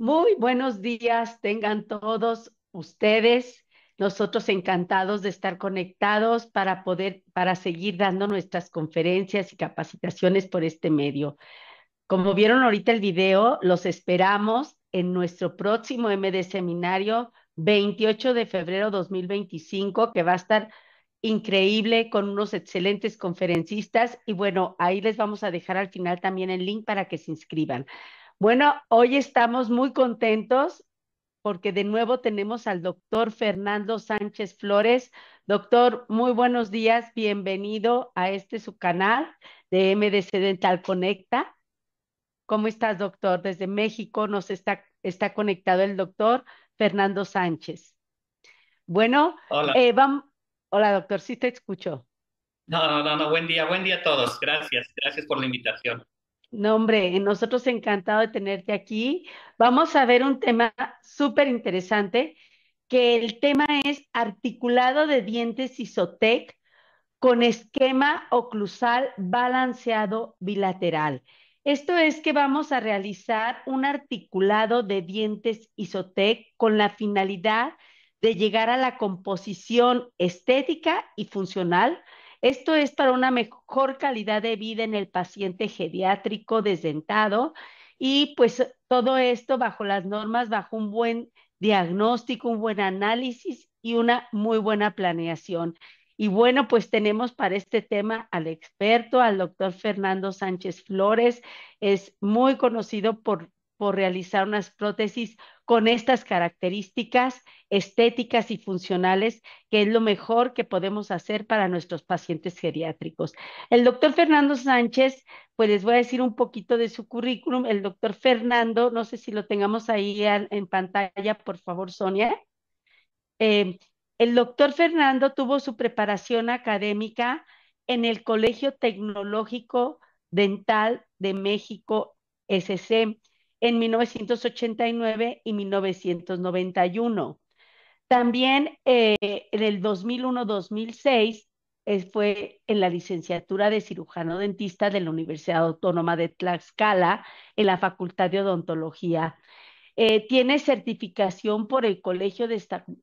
Muy buenos días, tengan todos ustedes. Nosotros encantados de estar conectados para seguir dando nuestras conferencias y capacitaciones por este medio. Como vieron ahorita el video, los esperamos en nuestro próximo MD Seminario, 28 de febrero 2025, que va a estar increíble con unos excelentes conferencistas. Y bueno, ahí les vamos a dejar al final también el link para que se inscriban. Bueno, hoy estamos muy contentos porque de nuevo tenemos al doctor Fernando Sánchez Flores. Doctor, muy buenos días, bienvenido a su canal de MDC Dental Conecta. ¿Cómo estás, doctor? Desde México está conectado el doctor Fernando Sánchez. Bueno, Hola. vamos. Hola, doctor, sí te escucho. No, buen día a todos. Gracias por la invitación. No, hombre, nosotros encantados de tenerte aquí. Vamos a ver un tema súper interesante, que el tema es articulado de dientes Isotec con esquema oclusal balanceado bilateral. Esto es que vamos a realizar un articulado de dientes Isotec con la finalidad de llegar a la composición estética y funcional. Esto es para una mejor calidad de vida en el paciente geriátrico desdentado y pues todo esto bajo las normas, bajo un buen diagnóstico, un buen análisis y una muy buena planeación. Y bueno, pues tenemos para este tema al experto, al doctor Fernando Sánchez Flores. Es muy conocido por realizar unas prótesis con estas características estéticas y funcionales, que es lo mejor que podemos hacer para nuestros pacientes geriátricos. El doctor Fernando Sánchez, pues les voy a decir un poquito de su currículum. El doctor Fernando, no sé si lo tengamos ahí en pantalla, por favor, Sonia. Eh, el doctor Fernando tuvo su preparación académica en el Colegio Tecnológico Dental de México, SC, en 1989 y 1991. También en el 2001-2006 fue en la licenciatura de cirujano dentista de la Universidad Autónoma de Tlaxcala en la Facultad de Odontología. Tiene certificación por el Colegio de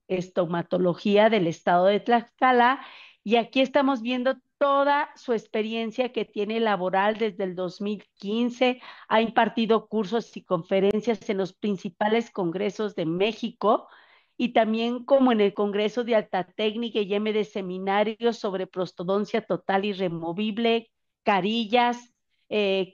Estomatología del Estado de Tlaxcala y aquí estamos viendo toda su experiencia que tiene laboral desde el 2015. Ha impartido cursos y conferencias en los principales congresos de México y también como en el Congreso de Alta Técnica y MD Seminarios sobre prostodoncia total y removible, carillas,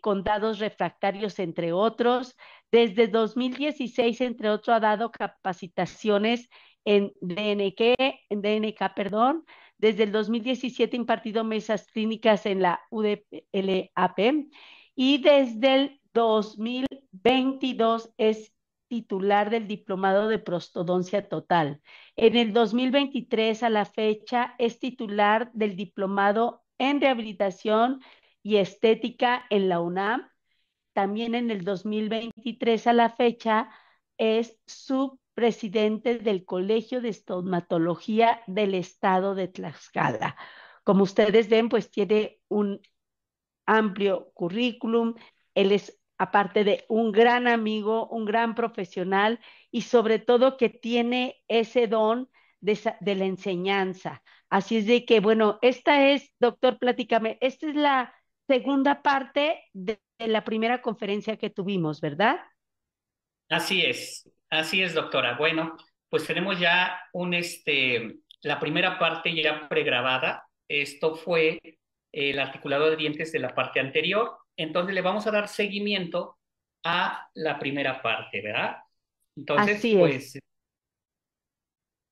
condados refractarios, entre otros. Desde 2016, entre otros, ha dado capacitaciones en DNK, perdón. Desde el 2017 ha impartido mesas clínicas en la UDLAP y desde el 2022 es titular del Diplomado de Prostodoncia Total. En el 2023 a la fecha es titular del Diplomado en Rehabilitación y Estética en la UNAM. También en el 2023 a la fecha es subpresidente del Colegio de Estomatología del Estado de Tlaxcala. Como ustedes ven, pues tiene un amplio currículum. Él es, aparte de un gran amigo, un gran profesional y sobre todo que tiene ese don de la enseñanza. Así es de que, bueno, esta es, doctor, platícame, esta es la segunda parte de la primera conferencia que tuvimos, ¿verdad? Así es, doctora. Bueno, pues tenemos ya la primera parte ya pregrabada. Esto fue el articulado de dientes de la parte anterior. Entonces le vamos a dar seguimiento a la primera parte, ¿verdad? Entonces, Así es. pues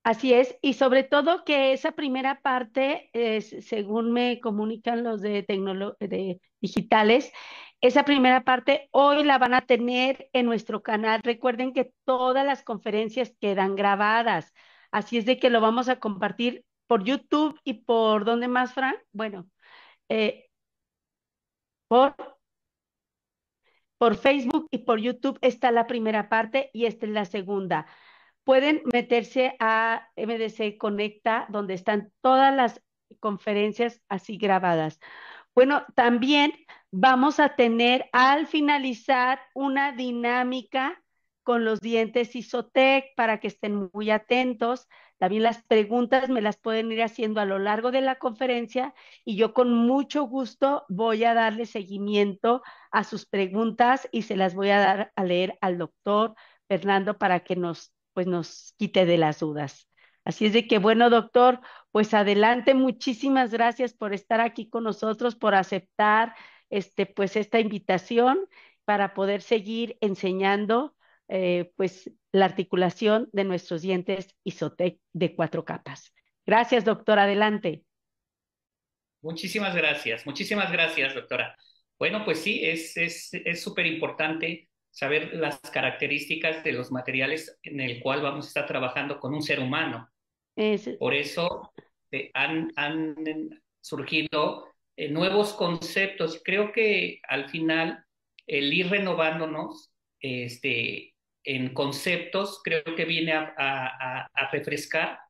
Así es, y sobre todo que esa primera parte, según me comunican los de digitales, esa primera parte hoy la van a tener en nuestro canal. Recuerden que todas las conferencias quedan grabadas, así es de que lo vamos a compartir por YouTube y por ¿dónde más, Fran? Bueno, eh, por Facebook y por YouTube está la primera parte y esta es la segunda. Pueden meterse a MDC Conecta, donde están todas las conferencias así grabadas. Bueno, también vamos a tener al finalizar una dinámica con los dientes Isotec para que estén muy atentos. También las preguntas me las pueden ir haciendo a lo largo de la conferencia y yo con mucho gusto voy a darle seguimiento a sus preguntas y se las voy a dar a leer al doctor Fernando para que nos quite de las dudas. Así es de que, bueno, doctor, pues adelante, muchísimas gracias por estar aquí con nosotros, por aceptar pues esta invitación para poder seguir enseñando pues la articulación de nuestros dientes Isotec de 4 capas. Gracias, doctor, adelante. Muchísimas gracias, doctora. Bueno, pues sí, es súper importante saber las características de los materiales en el cual vamos a estar trabajando con un ser humano. Es, Por eso han surgido nuevos conceptos. Creo que al final el ir renovándonos en conceptos, creo que viene a refrescar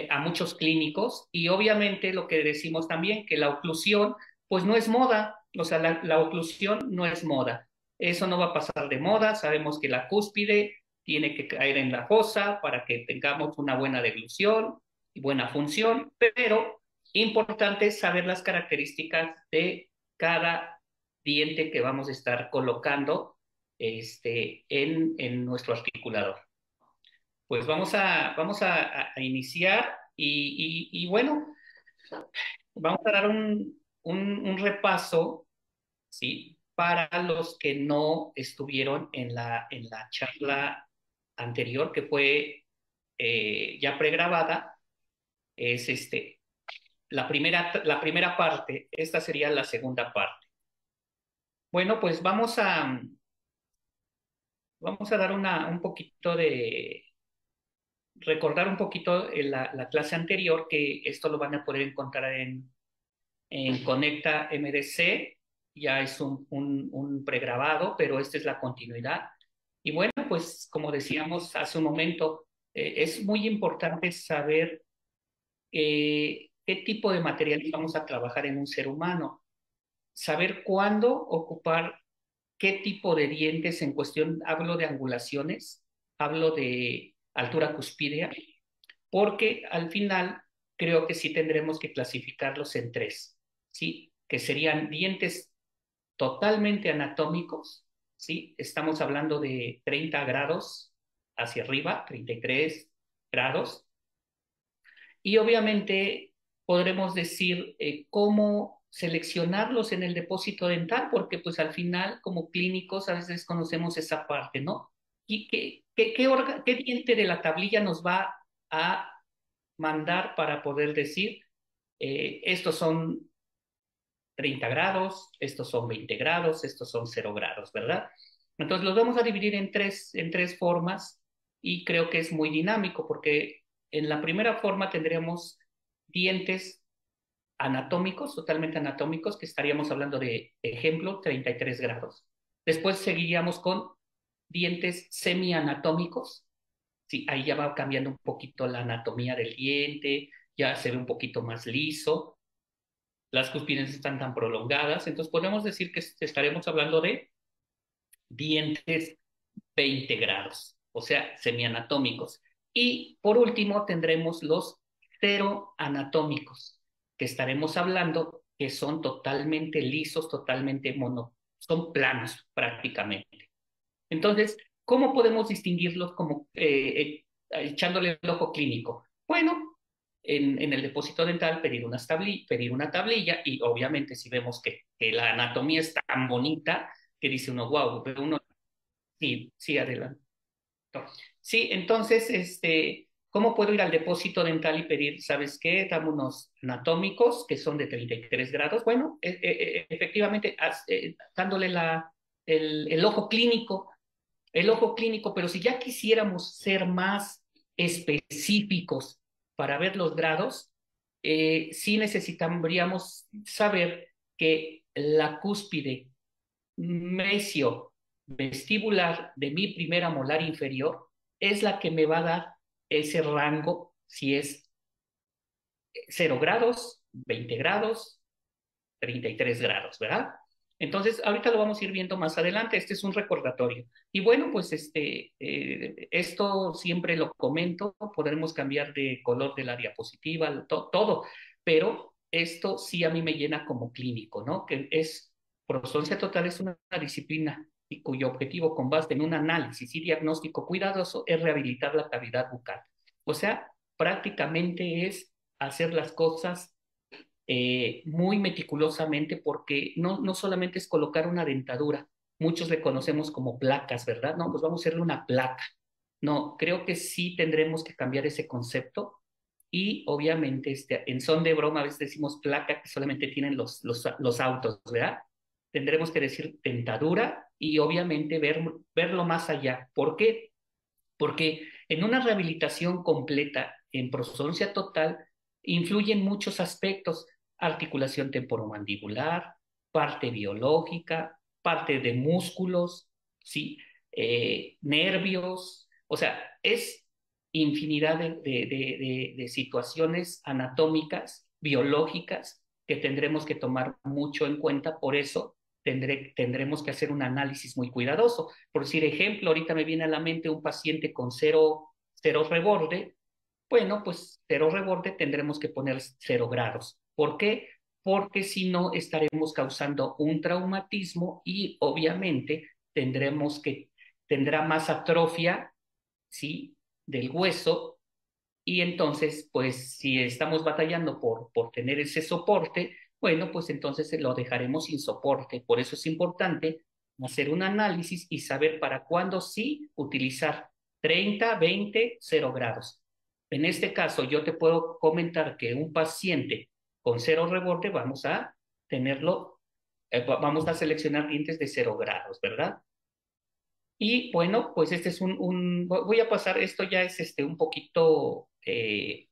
a muchos clínicos y obviamente lo que decimos también, que la oclusión pues no es moda, o sea, la oclusión no es moda. Eso no va a pasar de moda, sabemos que la cúspide tiene que caer en la fosa para que tengamos una buena deglución y buena función, pero importante es saber las características de cada diente que vamos a estar colocando en nuestro articulador. Pues vamos a iniciar y bueno, vamos a dar un repaso, ¿sí? Para los que no estuvieron en la charla anterior, que fue ya pregrabada, es la primera parte, esta sería la segunda parte. Bueno, pues vamos a dar un poquito recordar un poquito la clase anterior, que esto lo van a poder encontrar en Conecta MDC, ya es un pregrabado, pero esta es la continuidad. Y bueno, pues como decíamos hace un momento, es muy importante saber qué tipo de materiales vamos a trabajar en un ser humano, saber cuándo ocupar qué tipo de dientes en cuestión, hablo de angulaciones, hablo de altura cuspídea, porque al final creo que sí tendremos que clasificarlos en tres, ¿sí? Que serían dientes totalmente anatómicos, ¿sí? Estamos hablando de 30 grados hacia arriba, 33 grados, y obviamente podremos decir cómo seleccionarlos en el depósito dental, porque pues al final como clínicos a veces conocemos esa parte, ¿no? ¿Y qué diente de la tablilla nos va a mandar para poder decir, estos son 30 grados, estos son 20 grados, estos son 0 grados, ¿verdad? Entonces los vamos a dividir en tres formas y creo que es muy dinámico porque en la primera forma tendríamos dientes anatómicos, totalmente anatómicos, que estaríamos hablando de ejemplo 33 grados. Después seguiríamos con dientes semianatómicos. Sí, ahí ya va cambiando un poquito la anatomía del diente, ya se ve un poquito más liso, las cúspides están tan prolongadas, entonces podemos decir que estaremos hablando de dientes 20 grados, o sea, semianatómicos. Y por último tendremos los ceroanatómicos, que estaremos hablando que son totalmente lisos, totalmente son planos prácticamente. Entonces, ¿cómo podemos distinguirlos como echándole el ojo clínico? Bueno, en el depósito dental pedir una tablilla y obviamente si vemos que la anatomía es tan bonita que dice uno, wow, uno, sí, sí, adelante. Sí, entonces, ¿cómo puedo ir al depósito dental y pedir, sabes qué? Dame unos anatómicos que son de 33 grados. Bueno, efectivamente, dándole el ojo clínico, pero si ya quisiéramos ser más específicos para ver los grados, sí necesitaríamos saber que la cúspide mesio vestibular de mi primera molar inferior es la que me va a dar ese rango si es 0 grados, 20 grados, 33 grados, ¿verdad? Entonces, ahorita lo vamos a ir viendo más adelante. Este es un recordatorio. Y bueno, pues esto siempre lo comento. Podremos cambiar de color de la diapositiva, todo, pero esto sí a mí me llena como clínico, ¿no? Que es, Prostodoncia Total es una disciplina y cuyo objetivo, con base en un análisis y diagnóstico cuidadoso, es rehabilitar la cavidad bucal. O sea, prácticamente es hacer las cosas muy meticulosamente, porque no solamente es colocar una dentadura, muchos le conocemos como placas, ¿verdad? No, pues vamos a hacerle una placa. No, creo que sí tendremos que cambiar ese concepto y obviamente en son de broma a veces decimos placa que solamente tienen los autos, ¿verdad? Tendremos que decir dentadura y obviamente verlo más allá. ¿Por qué? Porque en una rehabilitación completa, en prosodoncia total, influyen muchos aspectos: articulación temporomandibular, parte biológica, parte de músculos, ¿sí? Nervios, o sea, es infinidad de situaciones anatómicas, biológicas, que tendremos que tomar mucho en cuenta. Por eso tendremos que hacer un análisis muy cuidadoso. Por decir ejemplo, ahorita me viene a la mente un paciente con cero reborde. Bueno, pues cero reborde tendremos que poner 0 grados. ¿Por qué? Porque si no estaremos causando un traumatismo y obviamente tendrá más atrofia, ¿sí? Del hueso, y entonces, pues si estamos batallando por tener ese soporte, bueno, pues entonces lo dejaremos sin soporte. Por eso es importante hacer un análisis y saber para cuándo sí utilizar 30, 20, 0 grados. En este caso, yo te puedo comentar que un paciente con 0 reborde vamos a seleccionar dientes de 0 grados, ¿verdad? Y bueno, pues este es voy a pasar, esto ya es un poquito de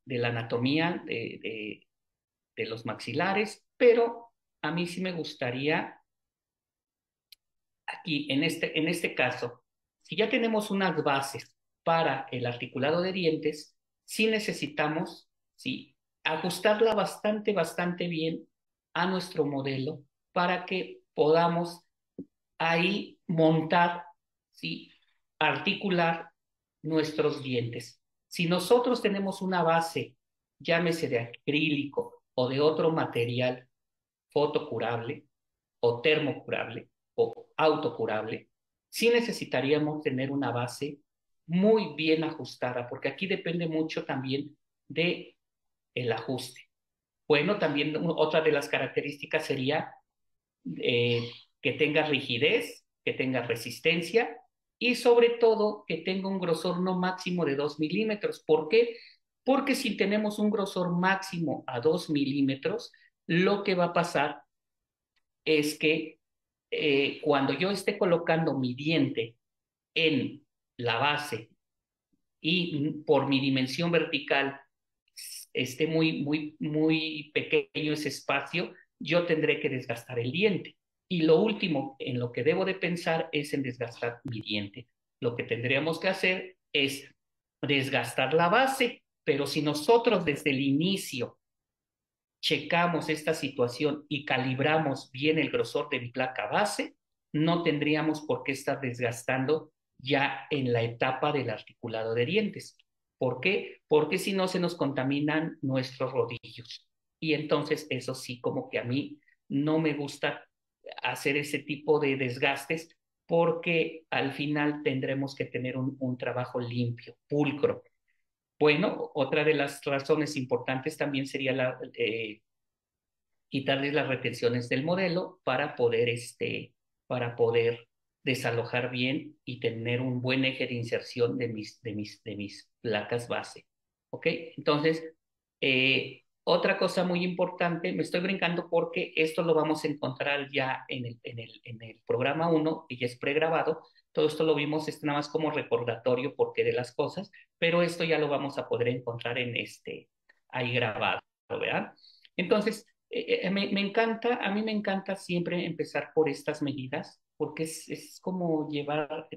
la anatomía de los maxilares, pero a mí sí me gustaría aquí, en este caso, si ya tenemos unas bases para el articulado de dientes, sí necesitamos, sí, ajustarla bastante, bastante bien a nuestro modelo para que podamos ahí montar, ¿sí? Articular nuestros dientes. Si nosotros tenemos una base, llámese de acrílico o de otro material fotocurable o termocurable o autocurable, sí necesitaríamos tener una base muy bien ajustada, porque aquí depende mucho también de el ajuste. Bueno, también otra de las características sería eh, que tenga rigidez, que tenga resistencia y sobre todo que tenga un grosor no máximo de 2 milímetros. ¿Por qué? Porque si tenemos un grosor máximo a 2 milímetros, lo que va a pasar es que cuando yo esté colocando mi diente en la base y por mi dimensión vertical esté muy, muy, muy pequeño ese espacio, yo tendré que desgastar el diente. Y lo último en lo que debo de pensar es en desgastar mi diente. Lo que tendríamos que hacer es desgastar la base, pero si nosotros desde el inicio checamos esta situación y calibramos bien el grosor de mi placa base, no tendríamos por qué estar desgastando ya en la etapa del articulado de dientes. ¿Por qué? Porque si no se nos contaminan nuestros rodillos. Y entonces eso sí, como que a mí no me gusta hacer ese tipo de desgastes, porque al final tendremos que tener un trabajo limpio, pulcro. Bueno, otra de las razones importantes también sería quitarles las retenciones del modelo para poder desalojar bien y tener un buen eje de inserción de mis placas base. ¿Ok? Entonces, otra cosa muy importante, me estoy brincando porque esto lo vamos a encontrar ya en el programa 1 y ya es pregrabado. Todo esto lo vimos, nada más como recordatorio porque de las cosas, pero esto ya lo vamos a poder encontrar ahí grabado, ¿verdad? Entonces, a mí me encanta siempre empezar por estas medidas, porque es como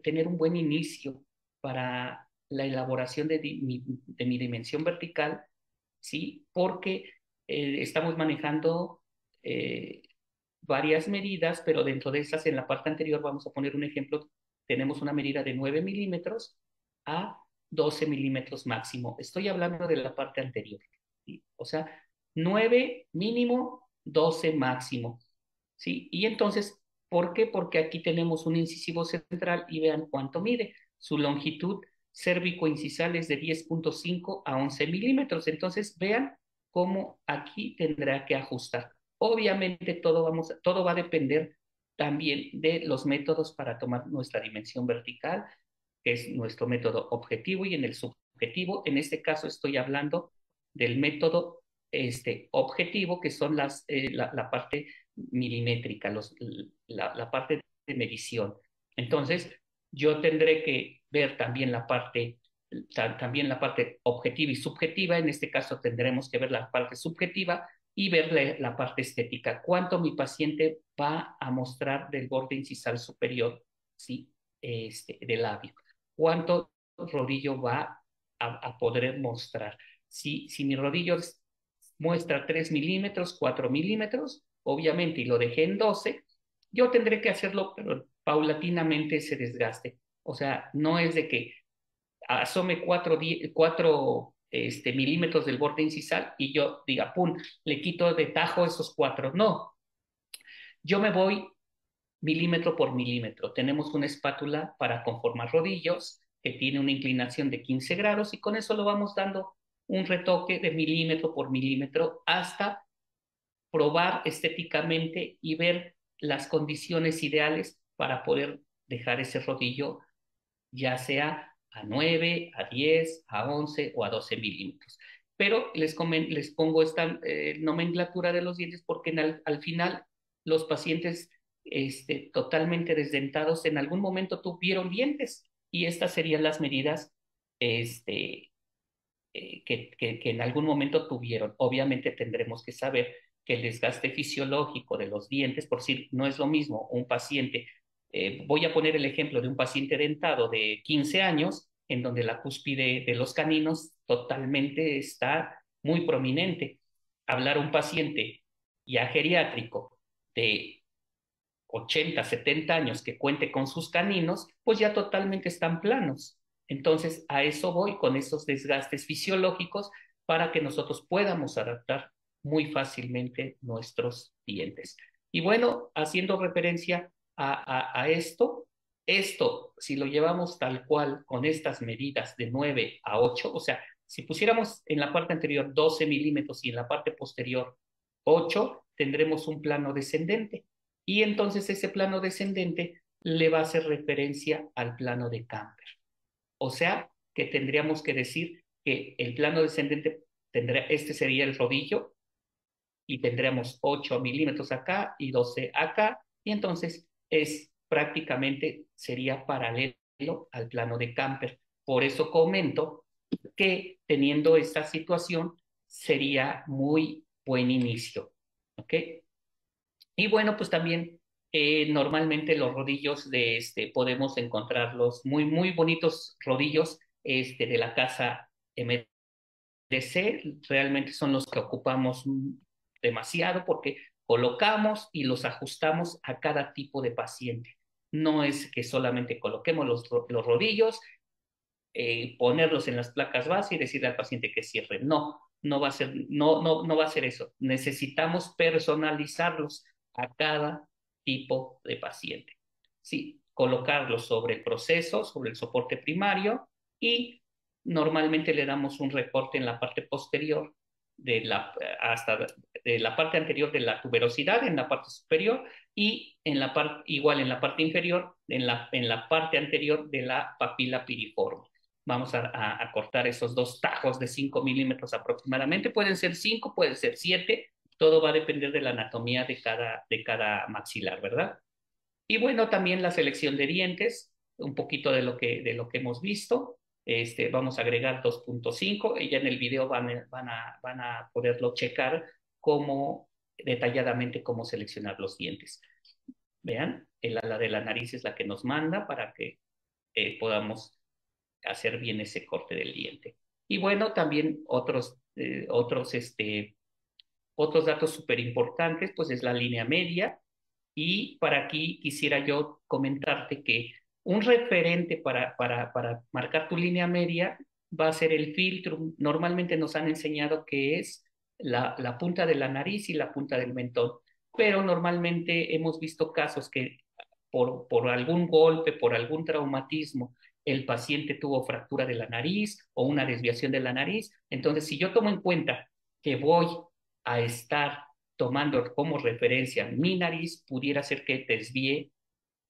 tener un buen inicio para la elaboración de mi dimensión vertical, ¿sí? Porque estamos manejando eh, varias medidas, pero dentro de esas, en la parte anterior, vamos a poner un ejemplo, tenemos una medida de 9 milímetros a 12 milímetros máximo. Estoy hablando de la parte anterior, ¿sí? O sea, 9 mínimo, 12 máximo, ¿sí? Y entonces, ¿por qué? Porque aquí tenemos un incisivo central y vean cuánto mide. Su longitud cérvico-incisal es de 10.5 a 11 milímetros. Entonces, vean cómo aquí tendrá que ajustar. Obviamente todo va a depender también de los métodos para tomar nuestra dimensión vertical, que es nuestro método objetivo, y en el subjetivo, en este caso estoy hablando del método objetivo, que son la parte milimétrica, la parte de medición. Entonces, yo tendré que ver también la parte objetiva y subjetiva. En este caso tendremos que ver la parte subjetiva y ver la parte estética. ¿Cuánto mi paciente va a mostrar del borde incisal superior, ¿sí? Del labio? ¿Cuánto rodillo va a poder mostrar? Si mi rodillo muestra 3 milímetros, 4 milímetros, obviamente, y lo dejé en 12, yo tendré que hacerlo, pero paulatinamente ese desgaste. O sea, no es de que asome 4 milímetros del borde incisal y yo diga, pum, le quito de tajo esos 4. No, yo me voy milímetro por milímetro. Tenemos una espátula para conformar rodillos que tiene una inclinación de 15 grados y con eso lo vamos dando un retoque de milímetro por milímetro hasta probar estéticamente y ver las condiciones ideales para poder dejar ese rodillo ya sea a 9, a 10, a 11 o a 12 milímetros. Pero les pongo esta nomenclatura de los dientes porque al final los pacientes totalmente desdentados en algún momento tuvieron dientes y estas serían las medidas este, que en algún momento tuvieron. Obviamente tendremos que saber que el desgaste fisiológico de los dientes, por si no es lo mismo un paciente, voy a poner el ejemplo de un paciente dentado de 15 años, en donde la cúspide de los caninos totalmente está muy prominente. Hablar a un paciente ya geriátrico de 80, 70 años que cuente con sus caninos, pues ya totalmente están planos. Entonces, a eso voy con esos desgastes fisiológicos para que nosotros podamos adaptar muy fácilmente nuestros dientes. Y bueno, haciendo referencia a esto, si lo llevamos tal cual con estas medidas de 9 a 8, o sea, si pusiéramos en la parte anterior 12 milímetros y en la parte posterior 8, tendremos un plano descendente. Y entonces ese plano descendente le va a hacer referencia al plano de Camper. O sea, que tendríamos que decir que el plano descendente este sería el rodillo y tendríamos 8 milímetros acá y 12 acá, y entonces prácticamente sería paralelo al plano de Camper. Por eso comento que teniendo esta situación sería muy buen inicio. ¿Ok? Y bueno, pues también normalmente los rodillos podemos encontrarlos muy bonitos rodillos de la casa MDC. Realmente son los que ocupamos demasiado porque colocamos y los ajustamos a cada tipo de paciente. No es que solamente coloquemos los rodillos, ponerlos en las placas base y decirle al paciente que cierre. No, no va a ser, no va a ser eso. Necesitamos personalizarlos a cada tipo de paciente. Sí, colocarlos sobre el proceso, sobre el soporte primario y normalmente le damos un recorte en la parte posterior hasta de la parte anterior de la tuberosidad en la parte superior y igual en la parte inferior, en la parte anterior de la papila piriforme. Vamos a cortar esos dos tajos de 5 milímetros aproximadamente. Pueden ser 5, pueden ser 7. Todo va a depender de la anatomía de cada maxilar, ¿verdad? Y bueno, también la selección de dientes, un poquito de lo que hemos visto. Vamos a agregar 2.5 y ya en el video van a poderlo checar detalladamente cómo seleccionar los dientes. Vean, el ala de la nariz es la que nos manda para que podamos hacer bien ese corte del diente. Y bueno, también otros datos súper importantes, pues es la línea media. Y para aquí quisiera yo comentarte que un referente para marcar tu línea media va a ser el filtro. Normalmente nos han enseñado que es la punta de la nariz y la punta del mentón, pero normalmente hemos visto casos que por algún golpe, por algún traumatismo, el paciente tuvo fractura de la nariz o una desviación de la nariz. Entonces, si yo tomo en cuenta que voy a estar tomando como referencia mi nariz, pudiera ser que desvíe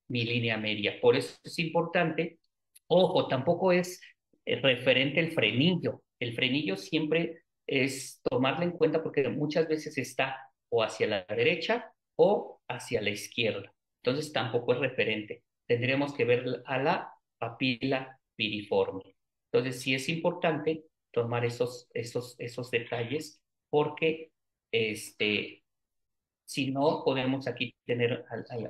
mi línea media. Por eso es importante, ojo, tampoco es referente el frenillo. El frenillo siempre es tomarlo en cuenta porque muchas veces está o hacia la derecha o hacia la izquierda. Entonces tampoco es referente. Tendremos que ver a la papila piriforme. Entonces sí es importante tomar esos detalles porque si no, podemos aquí tener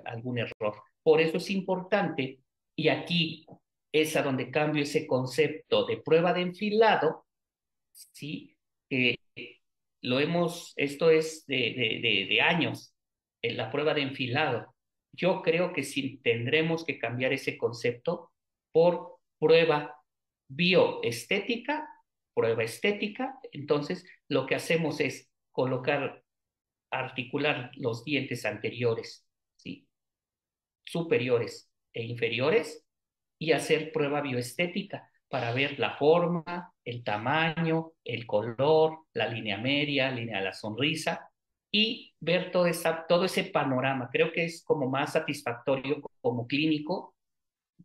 algún error. Por eso es importante, y aquí es a donde cambio ese concepto de prueba de enfilado, ¿sí? Que esto es de años, en la prueba de enfilado. Yo creo que sí tendremos que cambiar ese concepto por bioestética, prueba estética. Entonces, lo que hacemos es colocar articular los dientes anteriores, ¿sí? Superiores e inferiores y hacer prueba bioestética para ver la forma, el tamaño, el color, la línea media, línea de la sonrisa y ver todo ese panorama. Creo que es como más satisfactorio como clínico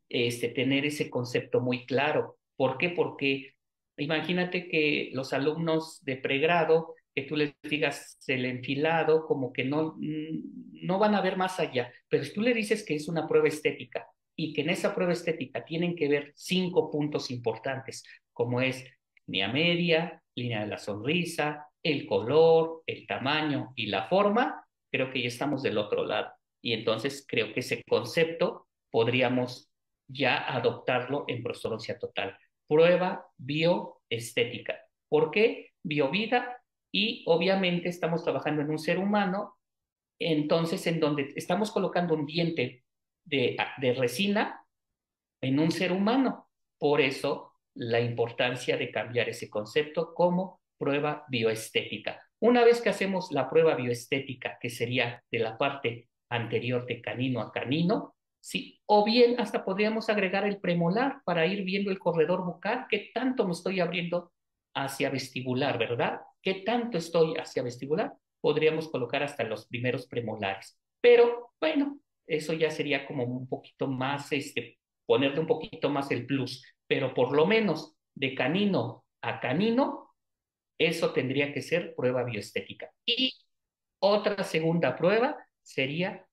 tener ese concepto muy claro. ¿Por qué? Porque imagínate que los alumnos de pregrado, que tú les digas el enfilado, como que no van a ver más allá, pero si tú le dices que es una prueba estética y que en esa prueba estética tienen que ver 5 puntos importantes, como es línea media, línea de la sonrisa, el color, el tamaño y la forma, creo que ya estamos del otro lado. Y entonces creo que ese concepto podríamos ya adoptarlo en prostodoncia total. Prueba bioestética. ¿Por qué? Biovida y obviamente estamos trabajando en un ser humano, entonces en donde estamos colocando un diente de resina en un ser humano. Por eso la importancia de cambiar ese concepto como prueba bioestética. Una vez que hacemos la prueba bioestética, que sería de la parte anterior de canino a canino, sí, o bien hasta podríamos agregar el premolar para ir viendo el corredor bucal, qué tanto me estoy abriendo hacia vestibular, ¿verdad? ¿Qué tanto estoy hacia vestibular? Podríamos colocar hasta los primeros premolares. Pero bueno, eso ya sería como un poquito más ponerle un poquito más el plus, pero por lo menos de canino a canino, eso tendría que ser prueba bioestética. Y otra segunda prueba sería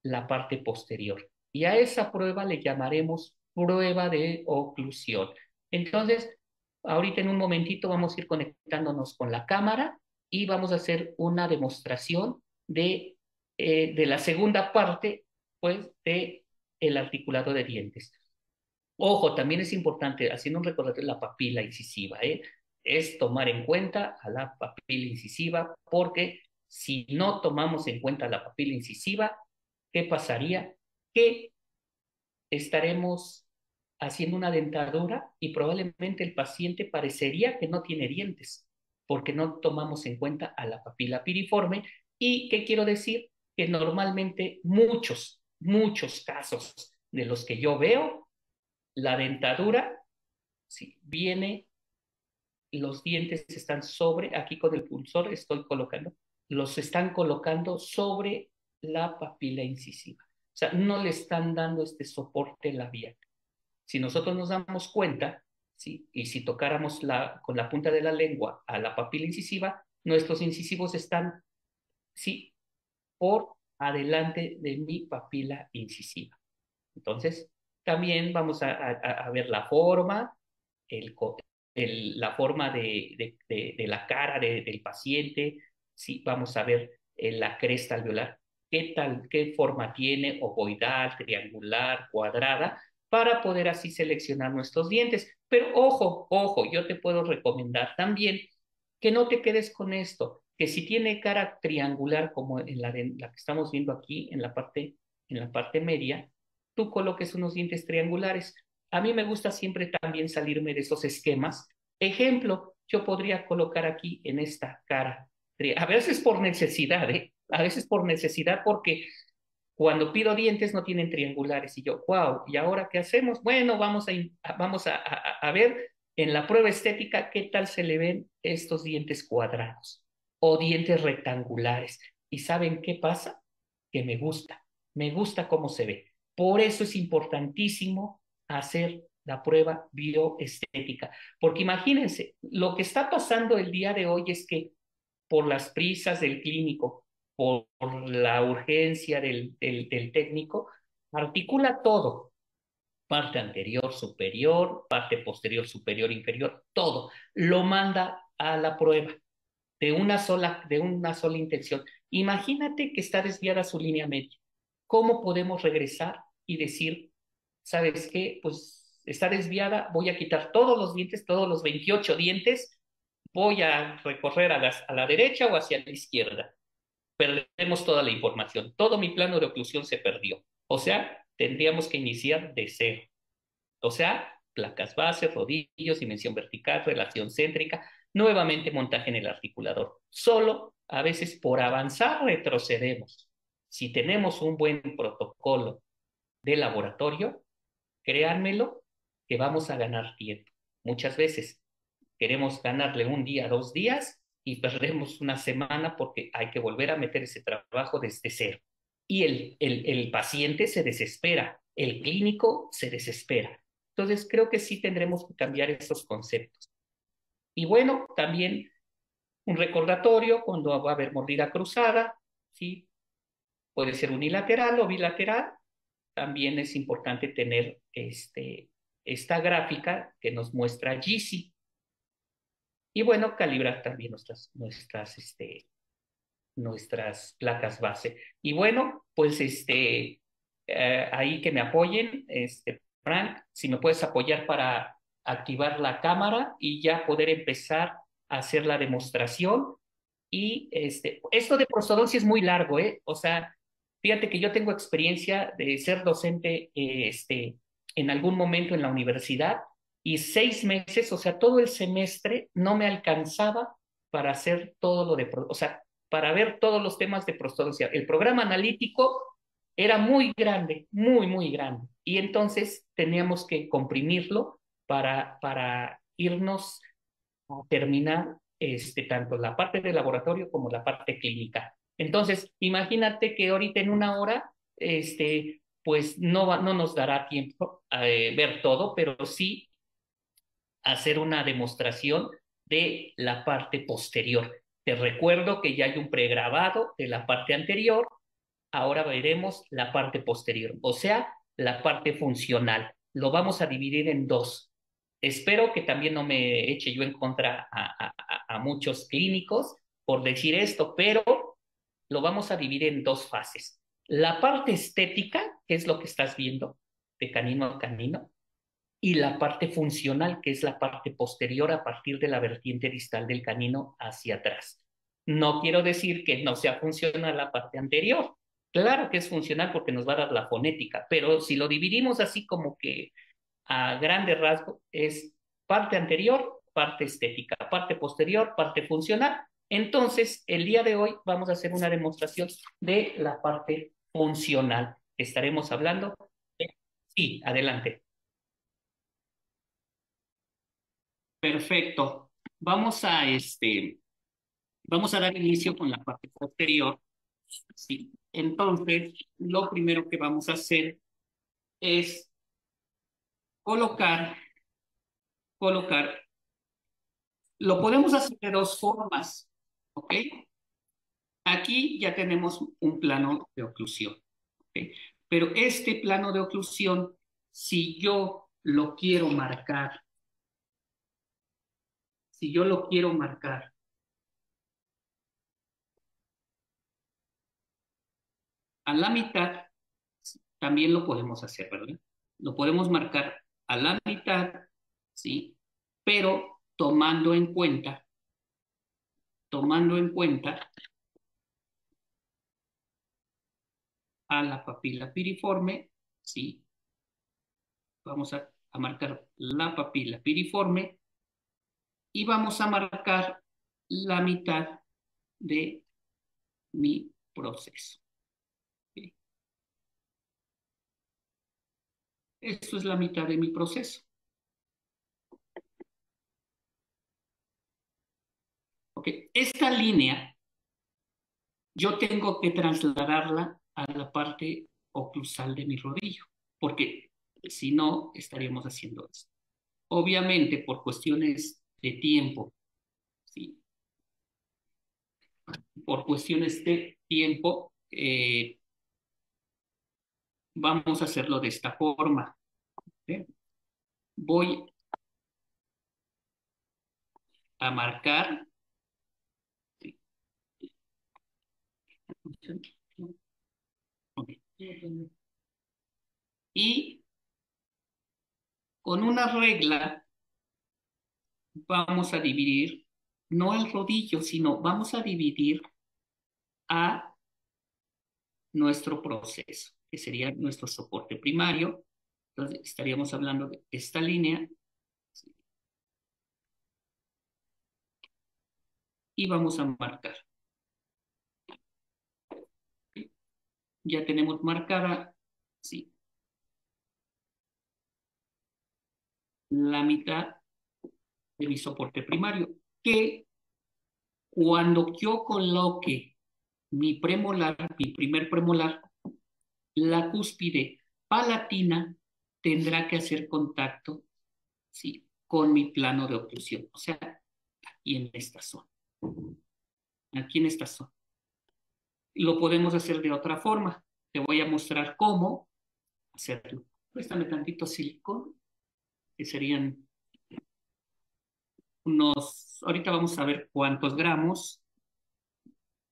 la parte posterior. Y a esa prueba le llamaremos prueba de oclusión. Entonces, ahorita en un momentito vamos a ir conectándonos con la cámara y vamos a hacer una demostración de la segunda parte, pues, de el articulado de dientes. Ojo, también es importante, haciendo un recordatorio de la papila incisiva, es tomar en cuenta a la papila incisiva, porque si no tomamos en cuenta la papila incisiva, ¿qué pasaría? Que estaremos haciendo una dentadura y probablemente el paciente parecería que no tiene dientes, porque no tomamos en cuenta a la papila piriforme. ¿Y qué quiero decir? Que normalmente muchos casos de los que yo veo, la dentadura, sí, viene, los dientes están sobre, aquí con el pulsor estoy colocando, los están colocando sobre la papila incisiva. O sea, no le están dando este soporte labial. Si nosotros nos damos cuenta, ¿sí? Y si tocáramos con la punta de la lengua a la papila incisiva, nuestros incisivos están, sí, por adelante de mi papila incisiva. Entonces, también vamos a ver la forma, el, la forma de la cara del paciente, sí, vamos a ver la cresta alveolar, qué forma tiene, ovoidal, triangular, cuadrada, para poder así seleccionar nuestros dientes. Pero ojo, yo te puedo recomendar también que no te quedes con esto, que si tiene cara triangular como en la que estamos viendo aquí en la parte media, tú coloques unos dientes triangulares. A mí me gusta siempre también salirme de esos esquemas. Ejemplo, yo podría colocar aquí en esta cara, a veces por necesidad, ¿eh? A veces por necesidad porque cuando pido dientes no tienen triangulares y yo, wow, ¿y ahora qué hacemos? Bueno, vamos a ver en la prueba estética qué tal se le ven estos dientes cuadrados o dientes rectangulares. ¿Y saben qué pasa? Que me gusta cómo se ve. Por eso es importantísimo hacer la prueba bioestética, porque imagínense, lo que está pasando el día de hoy es que por las prisas del clínico, por la urgencia del técnico, articula todo, parte anterior, superior, parte posterior, superior, inferior, todo, lo manda a la prueba de una sola intención. Imagínate que está desviada su línea media. ¿Cómo podemos regresar y decir, ¿sabes qué? Pues está desviada, voy a quitar todos los dientes, todos los 28 dientes, voy a recorrer a la derecha o hacia la izquierda. Perdemos toda la información. Todo mi plano de oclusión se perdió. O sea, tendríamos que iniciar de cero. O sea, placas base, rodillos, dimensión vertical, relación céntrica, nuevamente montaje en el articulador. Solo a veces por avanzar retrocedemos. Si tenemos un buen protocolo de laboratorio, créanmelo que vamos a ganar tiempo. Muchas veces queremos ganarle un día, 2 días y perdemos una semana porque hay que volver a meter ese trabajo desde cero. Y el paciente se desespera, el clínico se desespera. Entonces creo que sí tendremos que cambiar esos conceptos. Y bueno, también un recordatorio cuando va a haber mordida cruzada, ¿sí? Puede ser unilateral o bilateral. También es importante tener esta gráfica que nos muestra GC. Y bueno, calibrar también nuestras placas base. Y bueno, pues ahí que me apoyen, Frank, si me puedes apoyar para activar la cámara y ya poder empezar a hacer la demostración. Y esto de prostodoncia es muy largo, ¿eh? O sea, fíjate que yo tengo experiencia de ser docente en algún momento en la universidad y 6 meses, o sea, todo el semestre no me alcanzaba para hacer todo lo de, o sea, para ver todos los temas de prostodoncia. El programa analítico era muy grande, muy, muy grande. Y entonces teníamos que comprimirlo para irnos a terminar tanto la parte de laboratorio como la parte clínica. Entonces, imagínate que ahorita en una hora, pues no nos dará tiempo a ver todo, pero sí hacer una demostración de la parte posterior. Te recuerdo que ya hay un pregrabado de la parte anterior, ahora veremos la parte posterior, o sea, la parte funcional. Lo vamos a dividir en dos. Espero que también no me eche yo en contra a muchos clínicos por decir esto, pero lo vamos a dividir en dos fases. La parte estética, que es lo que estás viendo de canino a canino, y la parte funcional, que es la parte posterior a partir de la vertiente distal del canino hacia atrás. No quiero decir que no sea funcional la parte anterior. Claro que es funcional porque nos va a dar la fonética, pero si lo dividimos así como que a grandes rasgos, es parte anterior, parte estética, parte posterior, parte funcional. Entonces, el día de hoy vamos a hacer una demostración de la parte funcional. Estaremos hablando de... Sí, adelante. Perfecto. Vamos a dar inicio con la parte posterior. Sí. Entonces, lo primero que vamos a hacer es colocar, colocar, lo podemos hacer de dos formas, ¿ok? Aquí ya tenemos un plano de oclusión, ¿ok? Pero este plano de oclusión, si yo lo quiero marcar, si yo lo quiero marcar a la mitad, también lo podemos hacer, ¿verdad? Lo podemos marcar a la mitad, ¿sí? Pero tomando en cuenta a la papila piriforme, ¿sí? Vamos a marcar la papila piriforme y vamos a marcar la mitad de mi proceso. ¿Sí? Esto es la mitad de mi proceso. Ok, esta línea yo tengo que trasladarla a la parte oclusal de mi rodillo, porque si no, estaríamos haciendo esto. Obviamente, por cuestiones de tiempo, ¿sí? Por cuestiones de tiempo, vamos a hacerlo de esta forma. ¿Sí? Voy a marcar, ¿sí? Okay. Y con una regla vamos a dividir, no el rodillo, sino vamos a dividir a nuestro proceso, que sería nuestro soporte primario. Entonces estaríamos hablando de esta línea, ¿sí? Y vamos a marcar. ¿Sí? Ya tenemos marcada, ¿sí?, la mitad de mi soporte primario, que cuando yo coloque mi premolar, mi primer premolar, la cúspide palatina tendrá que hacer contacto, ¿sí?, con mi plano de oclusión, o sea, aquí en esta zona, aquí en esta zona. Lo podemos hacer de otra forma. Te voy a mostrar cómo hacerlo. Préstame tantito silicón, que serían unos, ahorita vamos a ver cuántos gramos,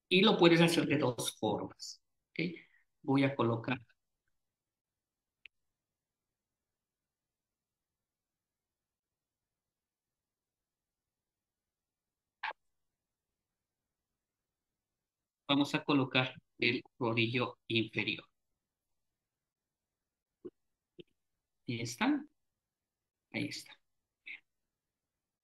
y lo puedes hacer de dos formas. ¿Okay? Voy a colocar, vamos a colocar el rodillo inferior. Ahí está, ahí está.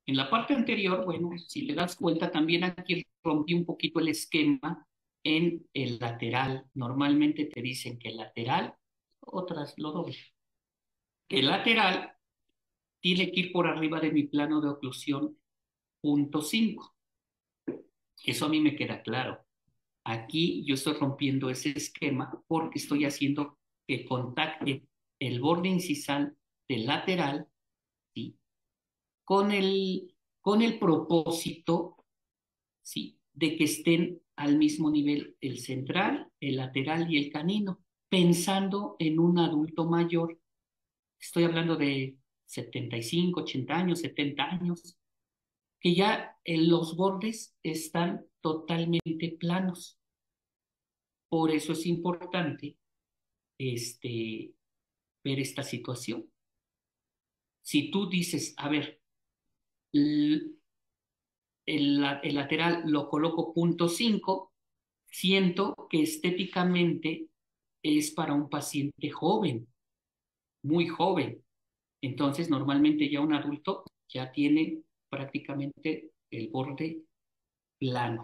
En la parte anterior, bueno, si le das cuenta, también aquí rompí un poquito el esquema en el lateral. Normalmente te dicen que el lateral, otras lo doble. El lateral tiene que ir por arriba de mi plano de oclusión .5. Eso a mí me queda claro. Aquí yo estoy rompiendo ese esquema porque estoy haciendo que contacte el borde incisal del lateral, ¿sí?, con el propósito, ¿sí?, de que estén al mismo nivel el central, el lateral y el canino, pensando en un adulto mayor. Estoy hablando de 75, 80 años, 70 años, que ya los bordes están totalmente planos. Por eso es importante ver esta situación. Si tú dices, a ver, el, el lateral lo coloco .5, siento que estéticamente es para un paciente joven, muy joven. Entonces, normalmente ya un adulto ya tiene prácticamente el borde plano.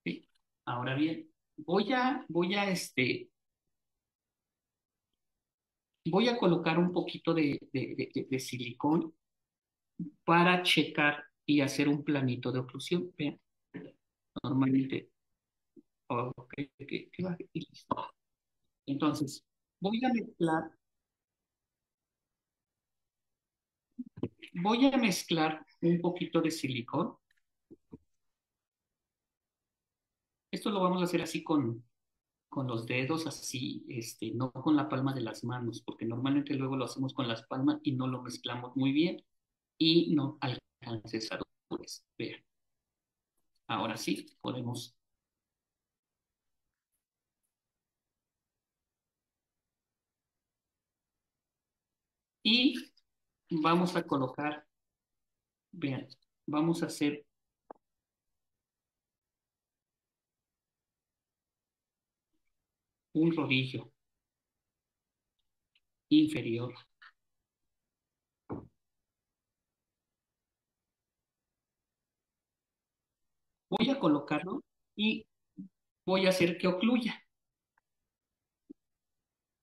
¿Sí? Ahora bien, voy a colocar un poquito de silicón para checar y hacer un planito de oclusión. Vean, normalmente, ok, y listo. Entonces, voy a mezclar, voy a mezclar un poquito de silicón. Esto lo vamos a hacer así con los dedos, así, no con la palma de las manos, porque normalmente luego lo hacemos con las palmas y no lo mezclamos muy bien y no alcanza esa dureza. Vean, ahora sí podemos. Y vamos a colocar Vean, vamos a hacer un rodillo inferior. Voy a colocarlo y voy a hacer que ocluya.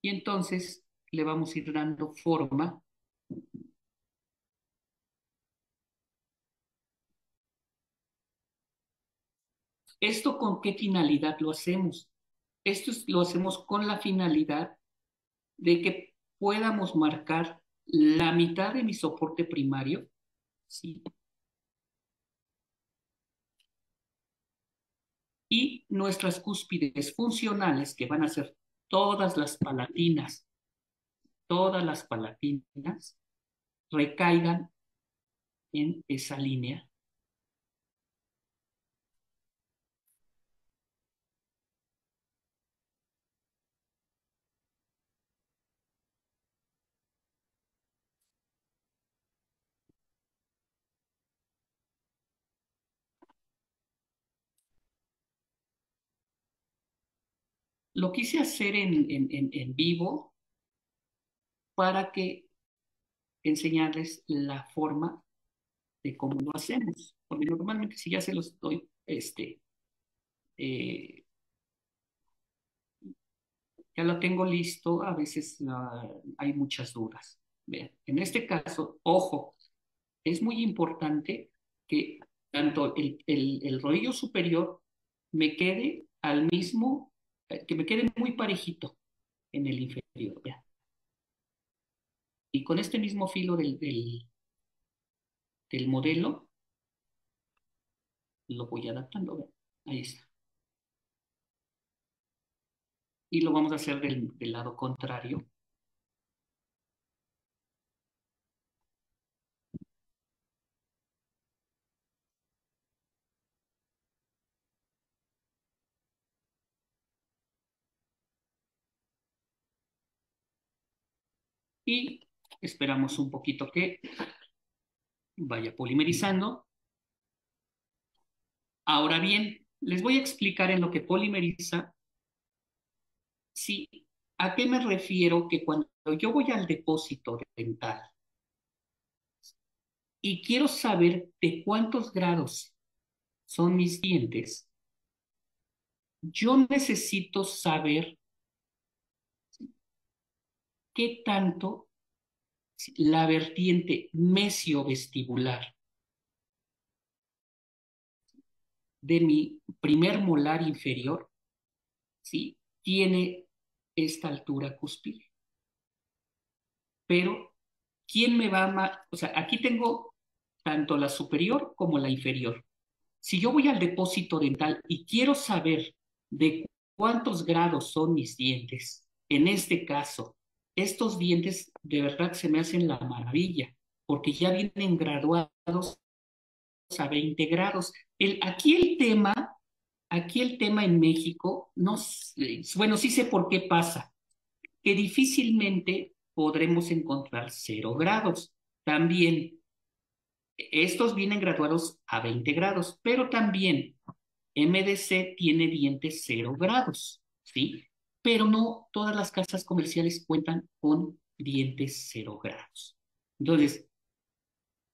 Y entonces le vamos a ir dando forma. ¿Esto con qué finalidad lo hacemos? Lo hacemos con la finalidad de que podamos marcar la mitad de mi soporte primario, ¿sí? Y nuestras cúspides funcionales, que van a ser todas las palatinas, recaigan en esa línea. Lo quise hacer en vivo para que enseñarles la forma de cómo lo hacemos, porque normalmente si ya se los doy, eh, ya lo tengo listo, a veces hay muchas dudas. Vean, en este caso, ojo, es muy importante que tanto el rodillo superior me quede al mismo, que me quede muy parejito en el inferior. Vean. Y con este mismo filo del modelo, lo voy adaptando. Vean. Ahí está. Y lo vamos a hacer del lado contrario. Y esperamos un poquito que vaya polimerizando. Ahora bien, les voy a explicar en lo que polimeriza, sí, a qué me refiero que cuando yo voy al depósito dental y quiero saber de cuántos grados son mis dientes, yo necesito saber qué tanto la vertiente mesiovestibular de mi primer molar inferior, ¿sí? Tiene esta altura cúspide. Pero, ¿quién me va a... O sea, aquí tengo tanto la superior como la inferior. Si yo voy al depósito dental y quiero saber de cuántos grados son mis dientes, en este caso, estos dientes de verdad se me hacen la maravilla, porque ya vienen graduados a 20 grados. Aquí el tema en México, no, bueno, sí sé por qué pasa, que difícilmente podremos encontrar 0 grados. También, estos vienen graduados a 20 grados, pero también MDC tiene dientes 0 grados, ¿sí? Pero no todas las casas comerciales cuentan con dientes 0 grados. Entonces,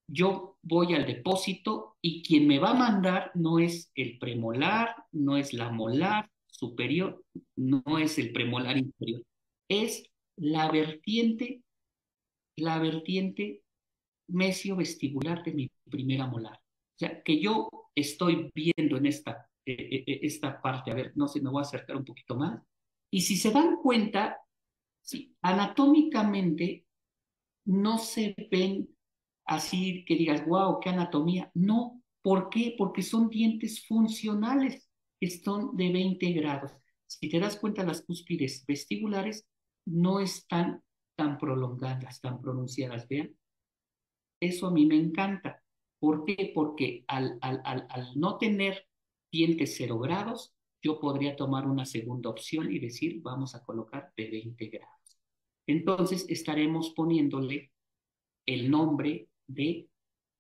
yo voy al depósito y quien me va a mandar no es el premolar, no es la molar superior, no es el premolar inferior, es la vertiente mesiovestibular de mi primera molar. O sea, que yo estoy viendo en esta parte, a ver, no sé, me voy a acercar un poquito más. Y si se dan cuenta, sí, anatómicamente no se ven así que digas, wow, qué anatomía. No, ¿por qué? Porque son dientes funcionales, que son de 20 grados. Si te das cuenta, las cúspides vestibulares no están tan prolongadas, tan pronunciadas. Vean, eso a mí me encanta. ¿Por qué? Porque al no tener dientes 0 grados, yo podría tomar una segunda opción y decir, vamos a colocar de 20 grados. Entonces estaremos poniéndole el nombre de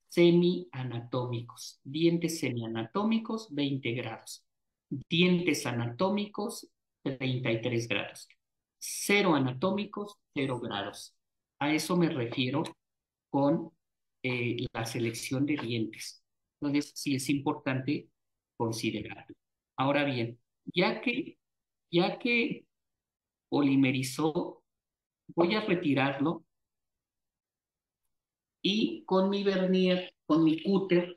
semianatómicos. Dientes semianatómicos, 20 grados. Dientes anatómicos, 33 grados. Cero anatómicos, 0 grados. A eso me refiero con la selección de dientes. Entonces, sí es importante considerarlo. Ahora bien, ya que polimerizó, voy a retirarlo y con mi vernier, con mi cúter,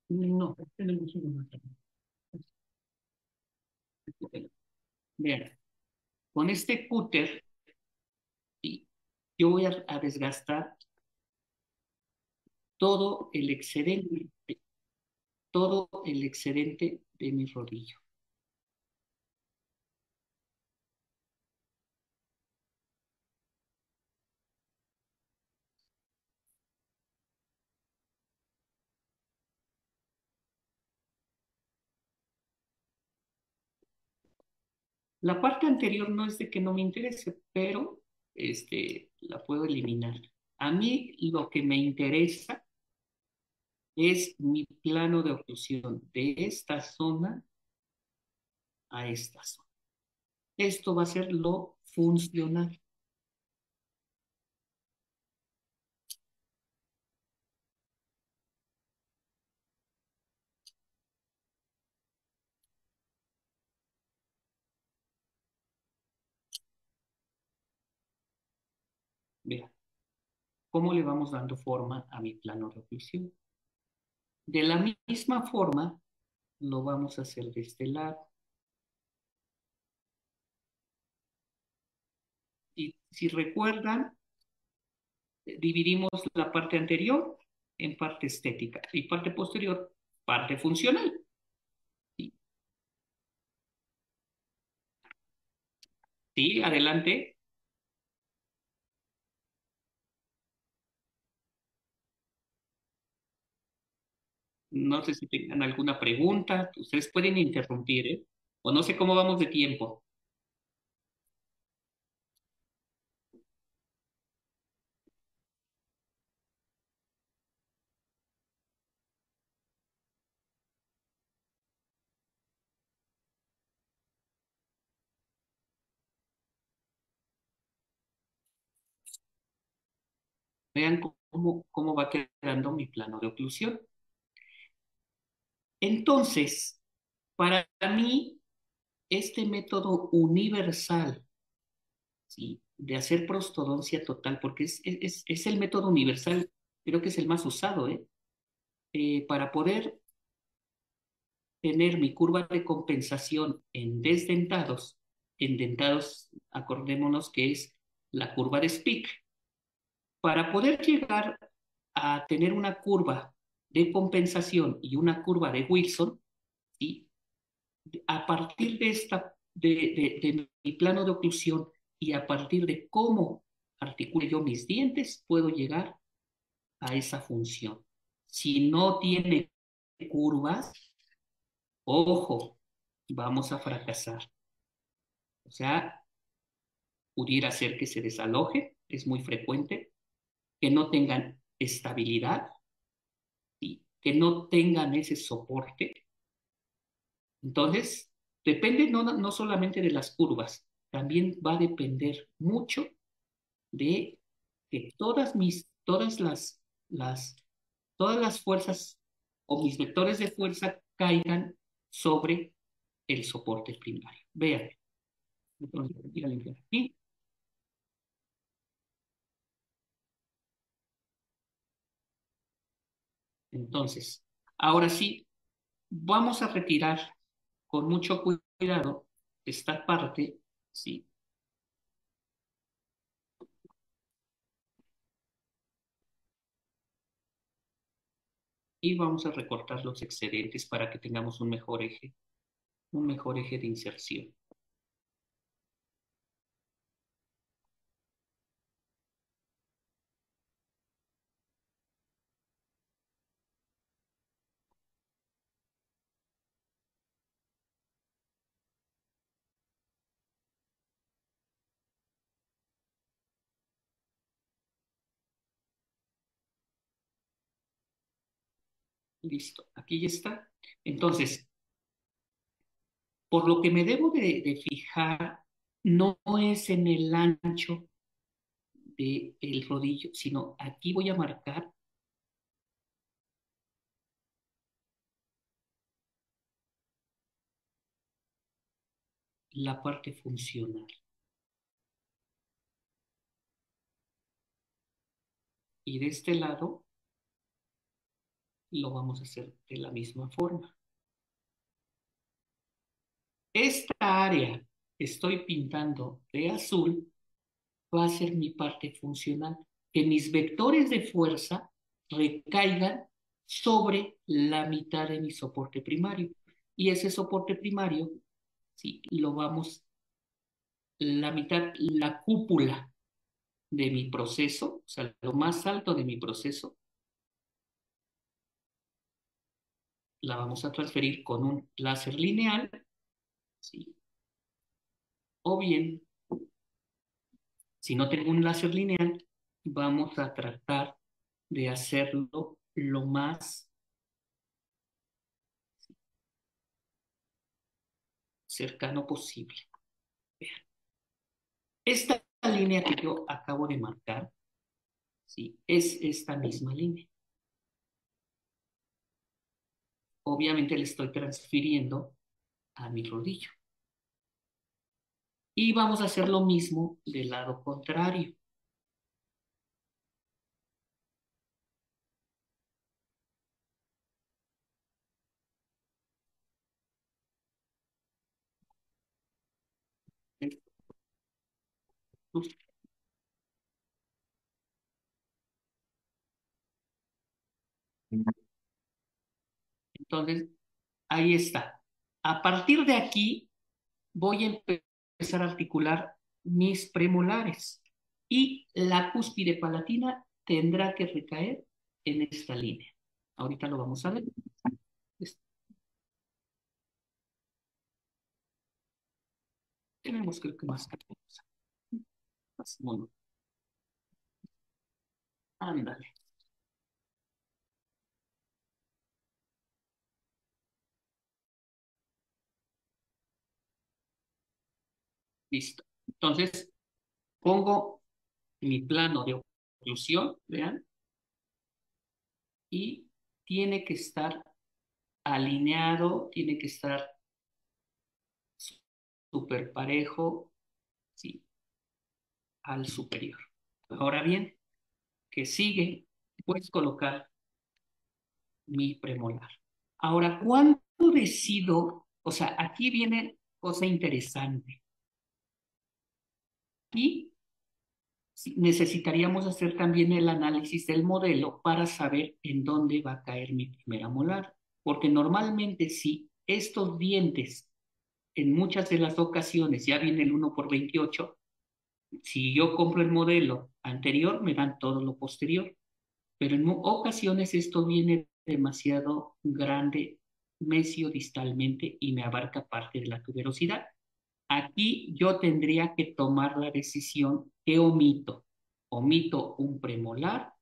no, tenemos uno más. Vean, con este cúter sí, yo voy a desgastar todo el excedente, todo el excedente de mi rodillo. La parte anterior no es de que no me interese, pero la puedo eliminar. A mí lo que me interesa es mi plano de oclusión de esta zona a esta zona. Esto va a ser lo funcional. Vean, ¿cómo le vamos dando forma a mi plano de oclusión? De la misma forma, lo vamos a hacer de este lado. Y si recuerdan, dividimos la parte anterior en parte estética y parte posterior, parte funcional. Sí, sí, adelante. No sé si tengan alguna pregunta. Ustedes pueden interrumpir, ¿eh? O no sé cómo vamos de tiempo. Vean cómo va quedando mi plano de oclusión. Entonces, para mí, este método universal, ¿sí? De hacer prostodoncia total, porque es el método universal, creo que es el más usado, ¿eh? Para poder tener mi curva de compensación en dentados, acordémonos que es la curva de Spick, para poder llegar a tener una curva de compensación y una curva de Wilson, ¿sí? A partir de, de mi plano de oclusión y a partir de cómo articule yo mis dientes, puedo llegar a esa función. Si no tiene curvas, ojo, vamos a fracasar. O sea, pudiera ser que se desaloje, es muy frecuente, que no tengan estabilidad y que no tengan ese soporte. Entonces, depende no solamente de las curvas, también va a depender mucho de que las, todas las fuerzas o mis vectores de fuerza caigan sobre el soporte primario. Vean, entonces, voy a limpiar aquí. Entonces, ahora sí, vamos a retirar con mucho cuidado esta parte, ¿sí? Y vamos a recortar los excedentes para que tengamos un mejor eje de inserción. Listo, aquí ya está. Entonces, por lo que me debo de fijar, no es en el ancho del rodillo, sino aquí voy a marcar la parte funcional. Y de este lado lo vamos a hacer de la misma forma. Esta área que estoy pintando de azul va a ser mi parte funcional. Que mis vectores de fuerza recaigan sobre la mitad de mi soporte primario. Y ese soporte primario, sí, lo vamos, la mitad, la cúpula de mi proceso, o sea, lo más alto de mi proceso, la vamos a transferir con un láser lineal, ¿sí? O bien, si no tengo un láser lineal, vamos a tratar de hacerlo lo más cercano posible. Esta línea que yo acabo de marcar, ¿sí? Es esta misma línea. Obviamente le estoy transfiriendo a mi rodillo. Y vamos a hacer lo mismo del lado contrario. Entonces, ahí está. A partir de aquí, voy a empezar a articular mis premolares. Y la cúspide palatina tendrá que recaer en esta línea. Ahorita lo vamos a ver. Tenemos creo que más que más mono. Ándale. Listo. Entonces, pongo mi plano de oclusión, vean, y tiene que estar alineado, tiene que estar súper parejo, sí, al superior. Ahora bien, que sigue, puedes colocar mi premolar. Ahora, ¿cuándo decido? O sea, aquí viene cosa interesante. Y necesitaríamos hacer también el análisis del modelo para saber en dónde va a caer mi primera molar. Porque normalmente si estos dientes en muchas de las ocasiones ya viene el 1 por 28, si yo compro el modelo anterior me dan todo lo posterior. Pero en ocasiones esto viene demasiado grande mesiodistalmente y me abarca parte de la tuberosidad. Aquí yo tendría que tomar la decisión que omito. Omito un premolar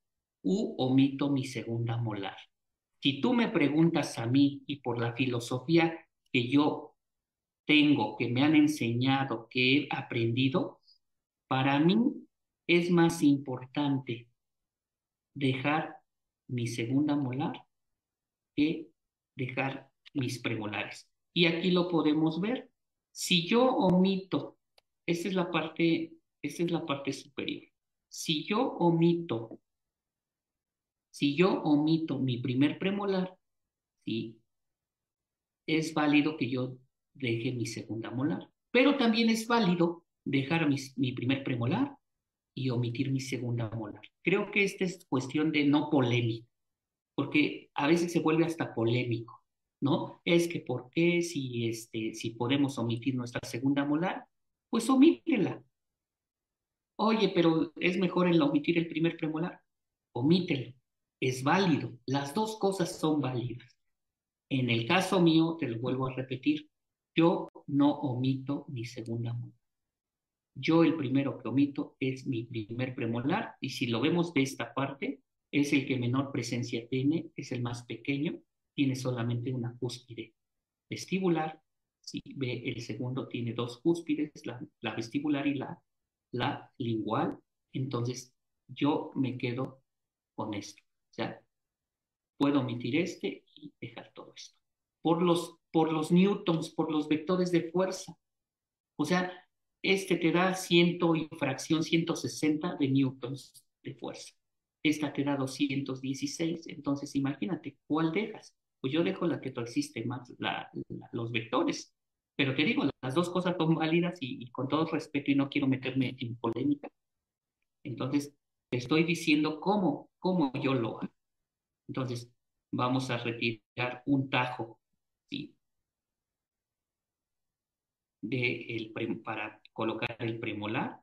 u omito mi segunda molar. Si tú me preguntas a mí y por la filosofía que yo tengo, que me han enseñado, que he aprendido, para mí es más importante dejar mi segunda molar que dejar mis premolares. Y aquí lo podemos ver. Si yo omito, esta es la parte, esta es la parte superior. Si yo omito, si yo omito mi primer premolar, sí, es válido que yo deje mi segunda molar. Pero también es válido dejar mi primer premolar y omitir mi segunda molar. Creo que esta es cuestión de no polémica, porque a veces se vuelve hasta polémico, ¿no? Es que ¿por qué si podemos omitir nuestra segunda molar? Pues omítela. Oye, pero es mejor el omitir el primer premolar. Omítelo. Es válido. Las dos cosas son válidas. En el caso mío, te lo vuelvo a repetir, yo no omito mi segunda molar. Yo el primero que omito es mi primer premolar y si lo vemos de esta parte, es el que menor presencia tiene, es el más pequeño tiene solamente una cúspide vestibular. Si ve, el segundo tiene dos cúspides, la vestibular y la lingual. Entonces, yo me quedo con esto. O sea, puedo omitir este y dejar todo esto. Por los newtons, por los vectores de fuerza. O sea, este te da ciento y fracción 160 de newtons de fuerza. Esta te da 216. Entonces, imagínate, ¿cuál dejas? Pues yo dejo la que persiste más, los vectores. Pero te digo, las dos cosas son válidas y con todo respeto, y no quiero meterme en polémica. Entonces, te estoy diciendo cómo yo lo hago. Entonces, vamos a retirar un tajo, ¿sí? Para colocar el premolar.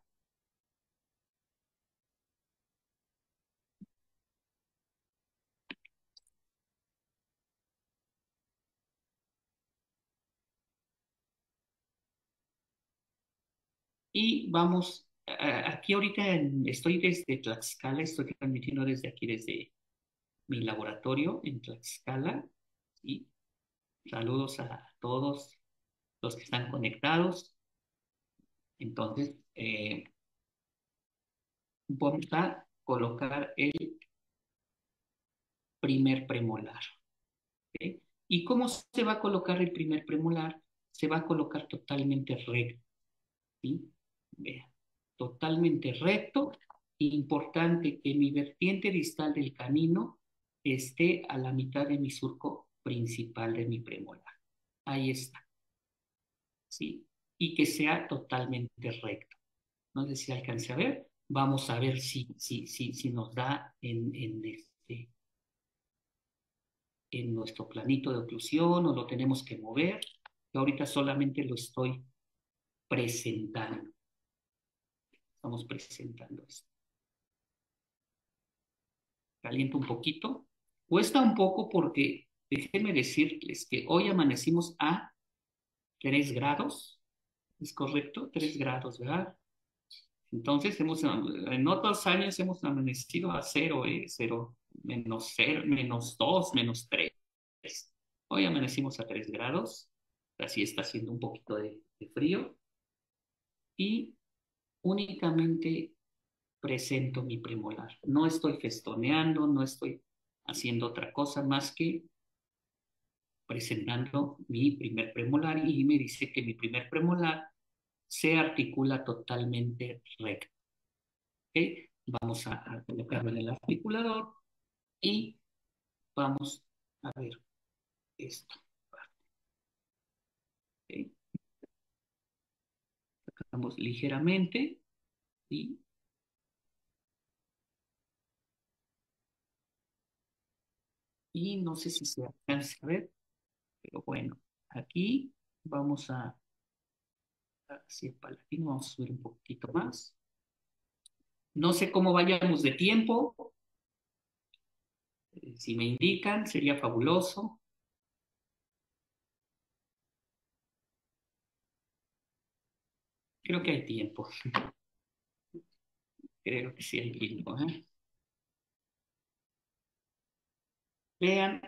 Y vamos, aquí ahorita estoy desde Tlaxcala, estoy transmitiendo desde aquí, desde mi laboratorio en Tlaxcala. Y saludos a todos los que están conectados. Entonces, vamos a colocar el primer premolar. ¿Ok? ¿Y cómo se va a colocar el primer premolar? Se va a colocar totalmente recto. ¿Sí? Vean, totalmente recto. Importante que mi vertiente distal del canino esté a la mitad de mi surco principal de mi premolar. Ahí está. ¿Sí? Y que sea totalmente recto. No sé si alcance a ver. Vamos a ver si nos da en nuestro planito de oclusión o lo tenemos que mover. Yo ahorita solamente lo estoy presentando. Estamos presentando esto. Calienta un poquito. Cuesta un poco porque déjenme decirles que hoy amanecimos a 3 grados. ¿Es correcto? 3 grados, ¿verdad? Entonces, en otros años hemos amanecido a cero, cero, menos 2, menos 3. Hoy amanecimos a 3 grados. Así está haciendo un poquito de frío. Y únicamente presento mi premolar. No estoy festoneando, no estoy haciendo otra cosa más que presentando mi primer premolar, y me dice que mi primer premolar se articula totalmente recto. ¿Okay? Vamos a colocarlo en el articulador y vamos a ver esto. ¿Okay? Sacamos ligeramente y, y no sé si se alcanza a ver, pero bueno, aquí vamos hacia el palatino, vamos a subir un poquito más. No sé cómo vayamos de tiempo. Si me indican, sería fabuloso. Creo que hay tiempo. Creo que sí hay tiempo. Vean,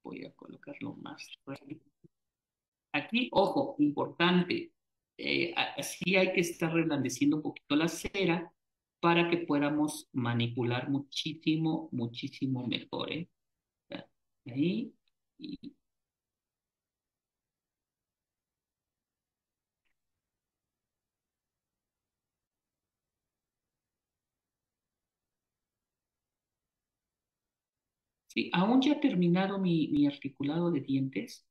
voy a colocarlo más. Aquí, ojo, importante. Así hay que estar reblandeciendo un poquito la cera para que podamos manipular muchísimo, muchísimo mejor. Ahí. Y, sí, aún ya terminado mi articulado de dientes,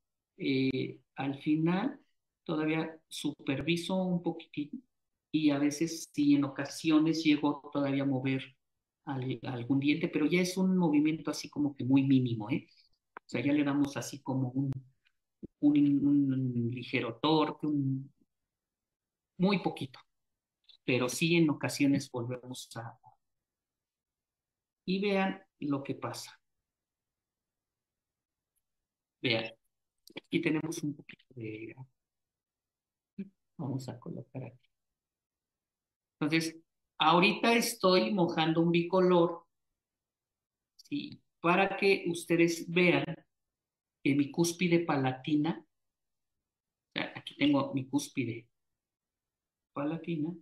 al final todavía superviso un poquitín y a veces sí, en ocasiones llego todavía a mover algún diente, pero ya es un movimiento así como que muy mínimo, ¿eh? O sea, ya le damos así como un ligero torque, muy poquito, pero sí en ocasiones volvemos a... Y vean lo que pasa. Vean, aquí tenemos un poquito de... Vamos a colocar aquí. Entonces, ahorita estoy mojando un bicolor, ¿sí? Para que ustedes vean que mi cúspide palatina, o sea, aquí tengo mi cúspide palatina,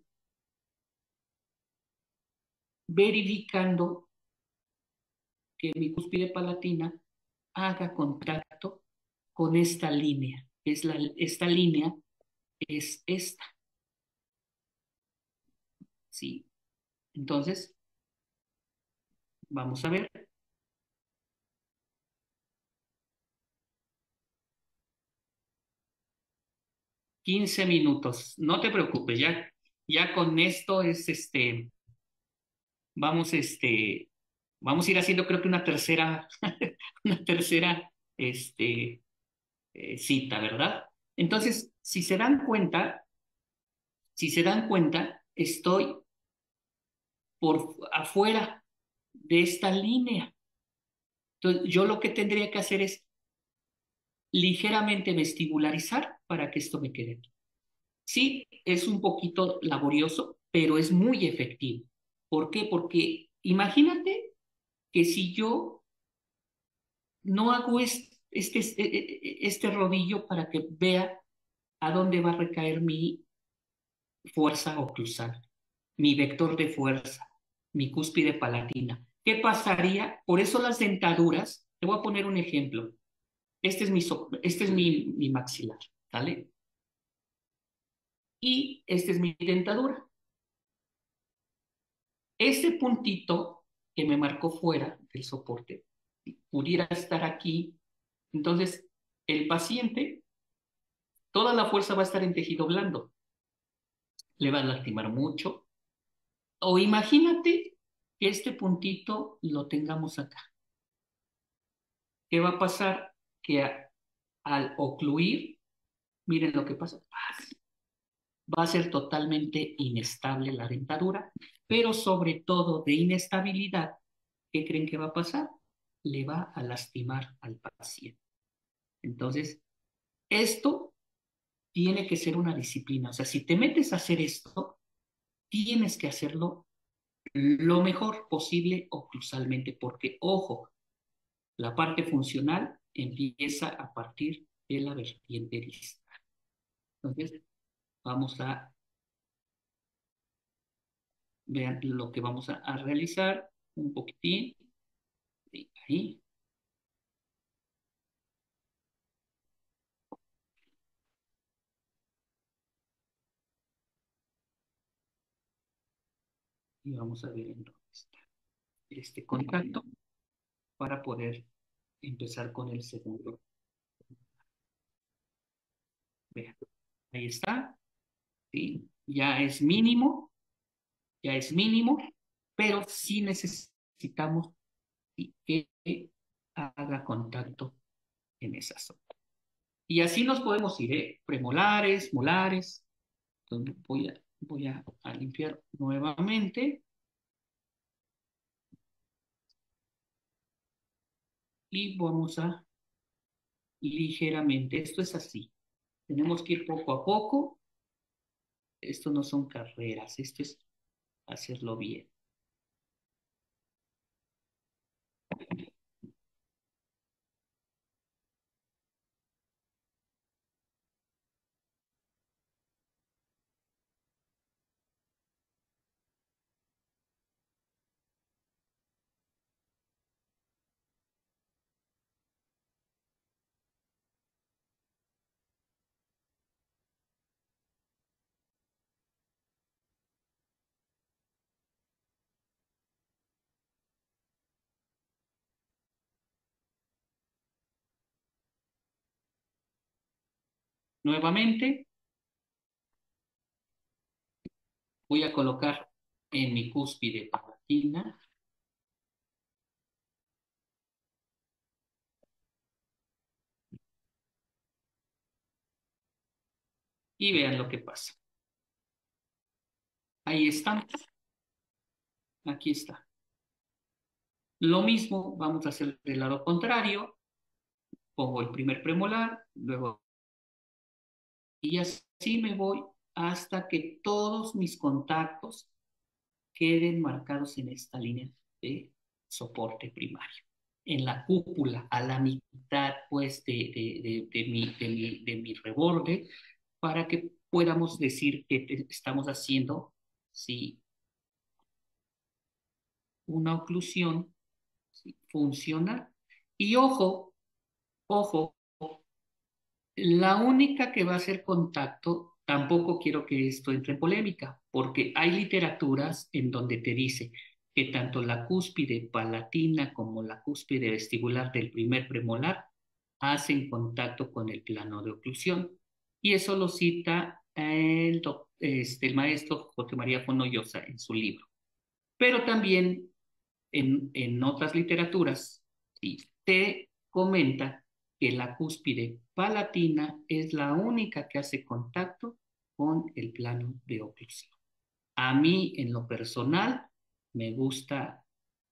verificando que mi cúspide palatina haga contacto con esta línea. Esta línea es esta, ¿sí? Entonces, vamos a ver. 15 minutos. No te preocupes, ya con esto es vamos, vamos a ir haciendo creo que una tercera, una tercera, cita, ¿verdad? Entonces, si se dan cuenta, estoy por afuera de esta línea. Entonces, yo lo que tendría que hacer es ligeramente vestibularizar para que esto me quede aquí. Sí, es un poquito laborioso, pero es muy efectivo. ¿Por qué? Porque imagínate que si yo no hago este rodillo para que vea a dónde va a recaer mi fuerza oclusal, mi vector de fuerza, mi cúspide palatina. ¿Qué pasaría? Por eso las dentaduras, te voy a poner un ejemplo. Este es mi maxilar, ¿vale? Y esta es mi dentadura. Ese puntito que me marcó fuera del soporte pudiera estar aquí. Entonces, el paciente, toda la fuerza va a estar en tejido blando. Le va a lastimar mucho. O imagínate que este puntito lo tengamos acá. ¿Qué va a pasar? Que al ocluir, miren lo que pasa. Va a ser totalmente inestable la dentadura, pero sobre todo de inestabilidad, ¿qué creen que va a pasar? Le va a lastimar al paciente. Entonces, esto tiene que ser una disciplina. O sea, si te metes a hacer esto, tienes que hacerlo lo mejor posible oclusalmente, porque, ojo, la parte funcional empieza a partir de la vertiente distal. Entonces, vamos a ver lo que vamos a realizar un poquitín. Ahí. Y vamos a ver en dónde está este contacto para poder empezar con el segundo. Vean, ahí está, ¿sí? Ya es mínimo, pero sí necesitamos que haga contacto en esa zona. Y así nos podemos ir, ¿eh? Premolares, molares. Entonces voy a limpiar nuevamente y vamos a ligeramente. Esto es así. Tenemos que ir poco a poco. Esto no son carreras, esto es hacerlo bien. Nuevamente voy a colocar en mi cúspide palatina y vean lo que pasa. Ahí estamos. Aquí está. Lo mismo vamos a hacer del lado contrario. Pongo el primer premolar, luego y así me voy hasta que todos mis contactos queden marcados en esta línea de soporte primario. En la cúpula, a la mitad, pues, de mi reborde, para que podamos decir que estamos haciendo, sí, una oclusión, ¿sí?, funcional. Y ojo, ojo, la única que va a hacer contacto, tampoco quiero que esto entre en polémica, porque hay literaturas en donde te dice que tanto la cúspide palatina como la cúspide vestibular del primer premolar hacen contacto con el plano de oclusión. Y eso lo cita el maestro José María Fonollosa en su libro. Pero también en otras literaturas, sí, te comenta que la cúspide palatina es la única que hace contacto con el plano de oclusión. A mí, en lo personal, me gusta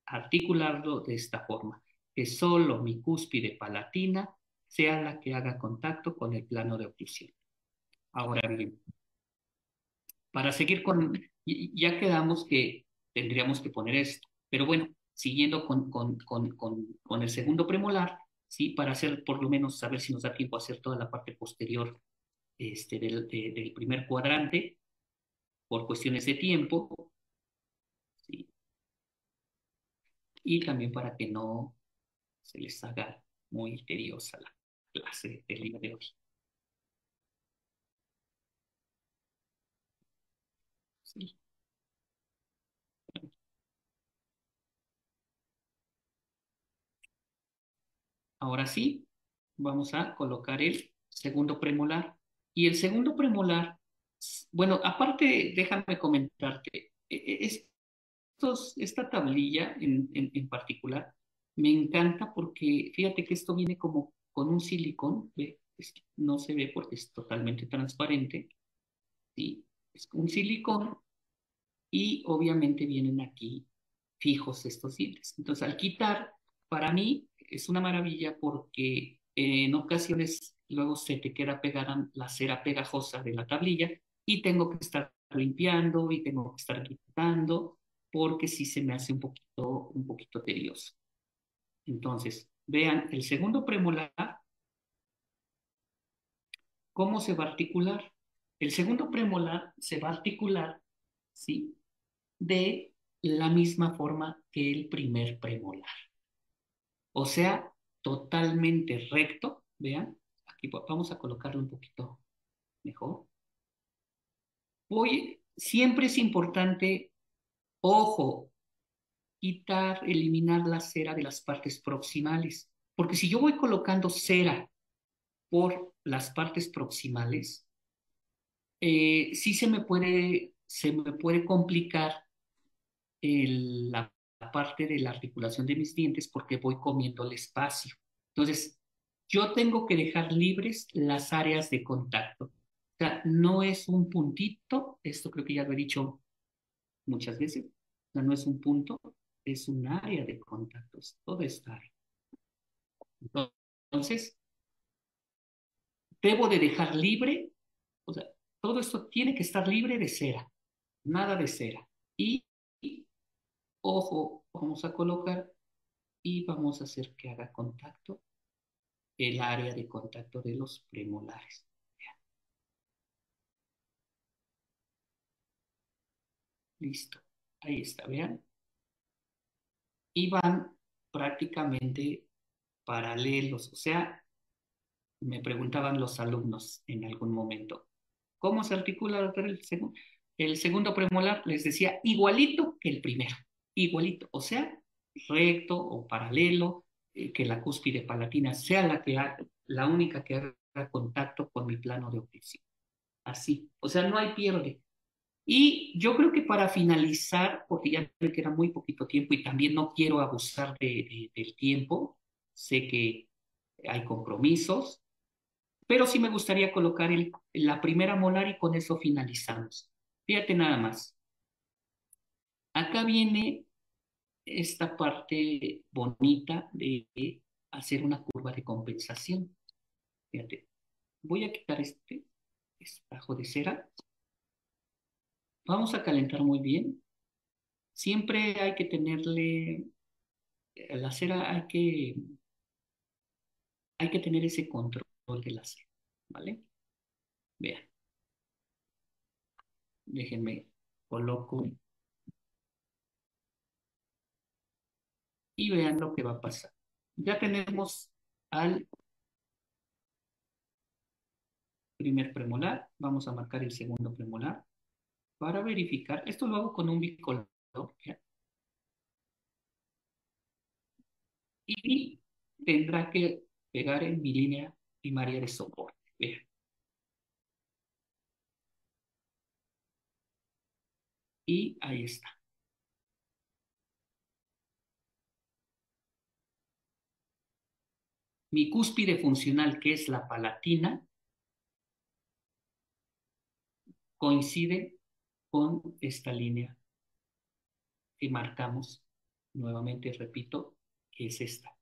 articularlo de esta forma, que solo mi cúspide palatina sea la que haga contacto con el plano de oclusión. Ahora bien, para seguir con, ya quedamos que tendríamos que poner esto, pero bueno, siguiendo con el segundo premolar, ¿sí? Para hacer, por lo menos, saber si nos da tiempo a hacer toda la parte posterior del primer cuadrante, por cuestiones de tiempo, ¿sí? Y también para que no se les haga muy tediosa la clase del día de hoy. ¿Sí? Ahora sí, vamos a colocar el segundo premolar. Y el segundo premolar, bueno, aparte, déjame comentarte, esta tablilla en particular me encanta porque fíjate que esto viene como con un silicón, ¿ve? No se ve porque es totalmente transparente, ¿sí? Es un silicón y obviamente vienen aquí fijos estos dientes. Entonces, al quitar, para mí es una maravilla porque en ocasiones luego se te queda pegada la cera pegajosa de la tablilla y tengo que estar limpiando y tengo que estar quitando porque sí se me hace un poquito tedioso. Entonces, vean, el segundo premolar, ¿cómo se va a articular? El segundo premolar se va a articular, ¿sí?, de la misma forma que el primer premolar. O sea, totalmente recto. Vean, aquí vamos a colocarlo un poquito mejor. Siempre es importante, ojo, quitar, eliminar la cera de las partes proximales. Porque si yo voy colocando cera por las partes proximales, sí se me puede complicar la parte de la articulación de mis dientes porque voy comiendo el espacio. Entonces, yo tengo que dejar libres las áreas de contacto. O sea, no es un puntito, esto creo que ya lo he dicho muchas veces, o sea, no es un punto, es un área de contactos, toda esta área. Entonces, debo de dejar libre, o sea, todo esto tiene que estar libre de cera, nada de cera. Y ojo, vamos a colocar y vamos a hacer que haga contacto el área de contacto de los premolares. Vean. Listo. Ahí está, vean. Y van prácticamente paralelos. O sea, me preguntaban los alumnos en algún momento, ¿cómo se articula el segundo premolar? Les decía, igualito que el primero. Igualito. O sea, recto o paralelo, que la cúspide palatina sea la única que haga contacto con mi plano de oclusión. Así. O sea, no hay pierde. Y yo creo que para finalizar, porque ya me queda muy poquito tiempo y también no quiero abusar del tiempo, sé que hay compromisos, pero sí me gustaría colocar la primera molar y con eso finalizamos. Fíjate nada más. Acá viene esta parte bonita de hacer una curva de compensación. Fíjate, voy a quitar este espejo de cera. Vamos a calentar muy bien. Siempre hay que tenerle la cera hay que tener ese control de la cera, ¿vale? Vean, déjenme coloco y vean lo que va a pasar. Ya tenemos al primer premolar, vamos a marcar el segundo premolar para verificar. Esto lo hago con un bicolor, ¿ya? Y tendrá que pegar en mi línea primaria de soporte. Vean. Y ahí está. Mi cúspide funcional, que es la palatina, coincide con esta línea que marcamos. Nuevamente repito, que es esta.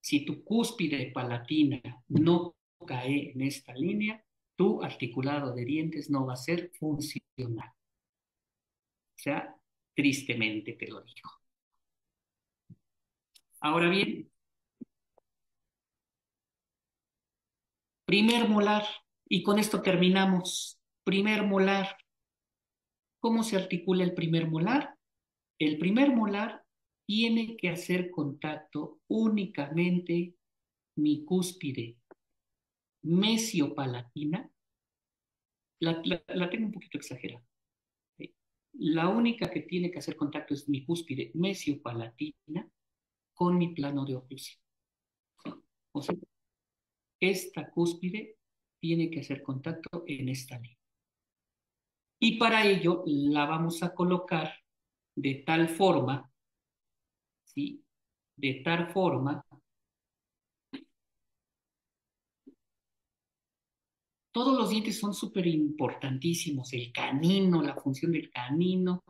Si tu cúspide palatina no cae en esta línea, tu articulado de dientes no va a ser funcional. O sea, tristemente te lo digo. Ahora bien, primer molar, y con esto terminamos. Primer molar. ¿Cómo se articula el primer molar? El primer molar tiene que hacer contacto únicamente mi cúspide mesiopalatina. La tengo un poquito exagerada. ¿Sí? La única que tiene que hacer contacto es mi cúspide mesiopalatina con mi plano de oclusión. ¿Sí? O sea, esta cúspide tiene que hacer contacto en esta línea. Y para ello la vamos a colocar de tal forma, ¿sí? De tal forma, todos los dientes son súper importantísimos, el canino, la función del canino,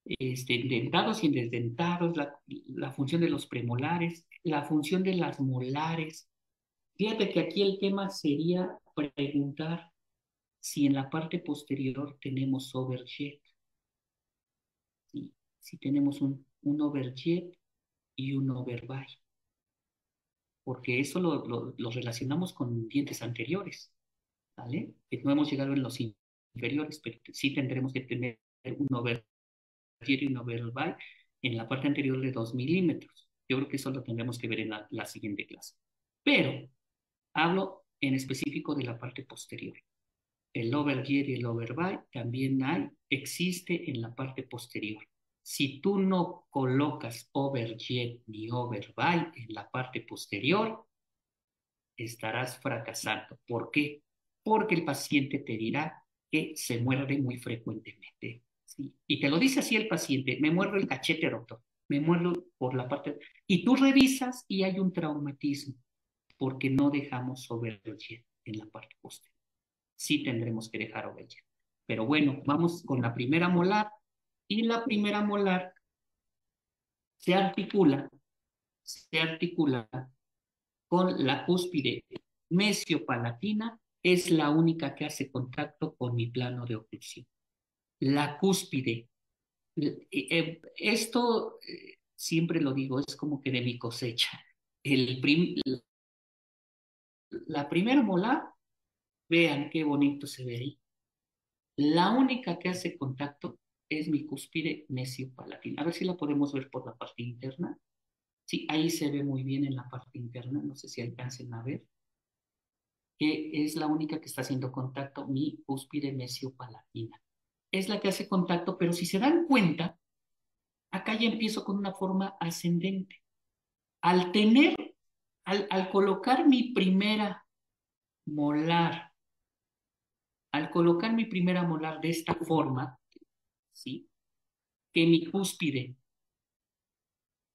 dentados y desdentados, la función de los premolares, la función de las molares. Fíjate que aquí el tema sería preguntar si en la parte posterior tenemos overjet, ¿sí? Si tenemos un overjet y un overbite, porque eso lo relacionamos con dientes anteriores, ¿vale? Que no hemos llegado en los inferiores, pero sí tendremos que tener un overjet y un overbite en la parte anterior de 2 milímetros. Yo creo que eso lo tendremos que ver en la siguiente clase. Pero hablo en específico de la parte posterior. El overjet y el overbite también existe en la parte posterior. Si tú no colocas overjet ni overbite en la parte posterior, estarás fracasando. ¿Por qué? Porque el paciente te dirá que se muerde muy frecuentemente. ¿Sí? Y te lo dice así el paciente, me muerdo el cachete, doctor, me muerdo por la parte... Y tú revisas y hay un traumatismo, porque no dejamos overjet en la parte posterior. Sí tendremos que dejar overjet. Pero bueno, vamos con la primera molar. Y la primera molar se articula, se articula con la cúspide mesiopalatina, es la única que hace contacto con mi plano de oclusión. La cúspide, esto siempre lo digo, es como que de mi cosecha. La primera molar, vean qué bonito se ve ahí. La única que hace contacto es mi cúspide mesiopalatina. A ver si la podemos ver por la parte interna. Sí, ahí se ve muy bien en la parte interna, no sé si alcancen a ver, que es la única que está haciendo contacto, mi cúspide mesiopalatina. Es la que hace contacto, pero si se dan cuenta, acá ya empiezo con una forma ascendente. Al tener, al colocar mi primera molar, al colocar mi primera molar de esta forma, ¿sí? Que mi cúspide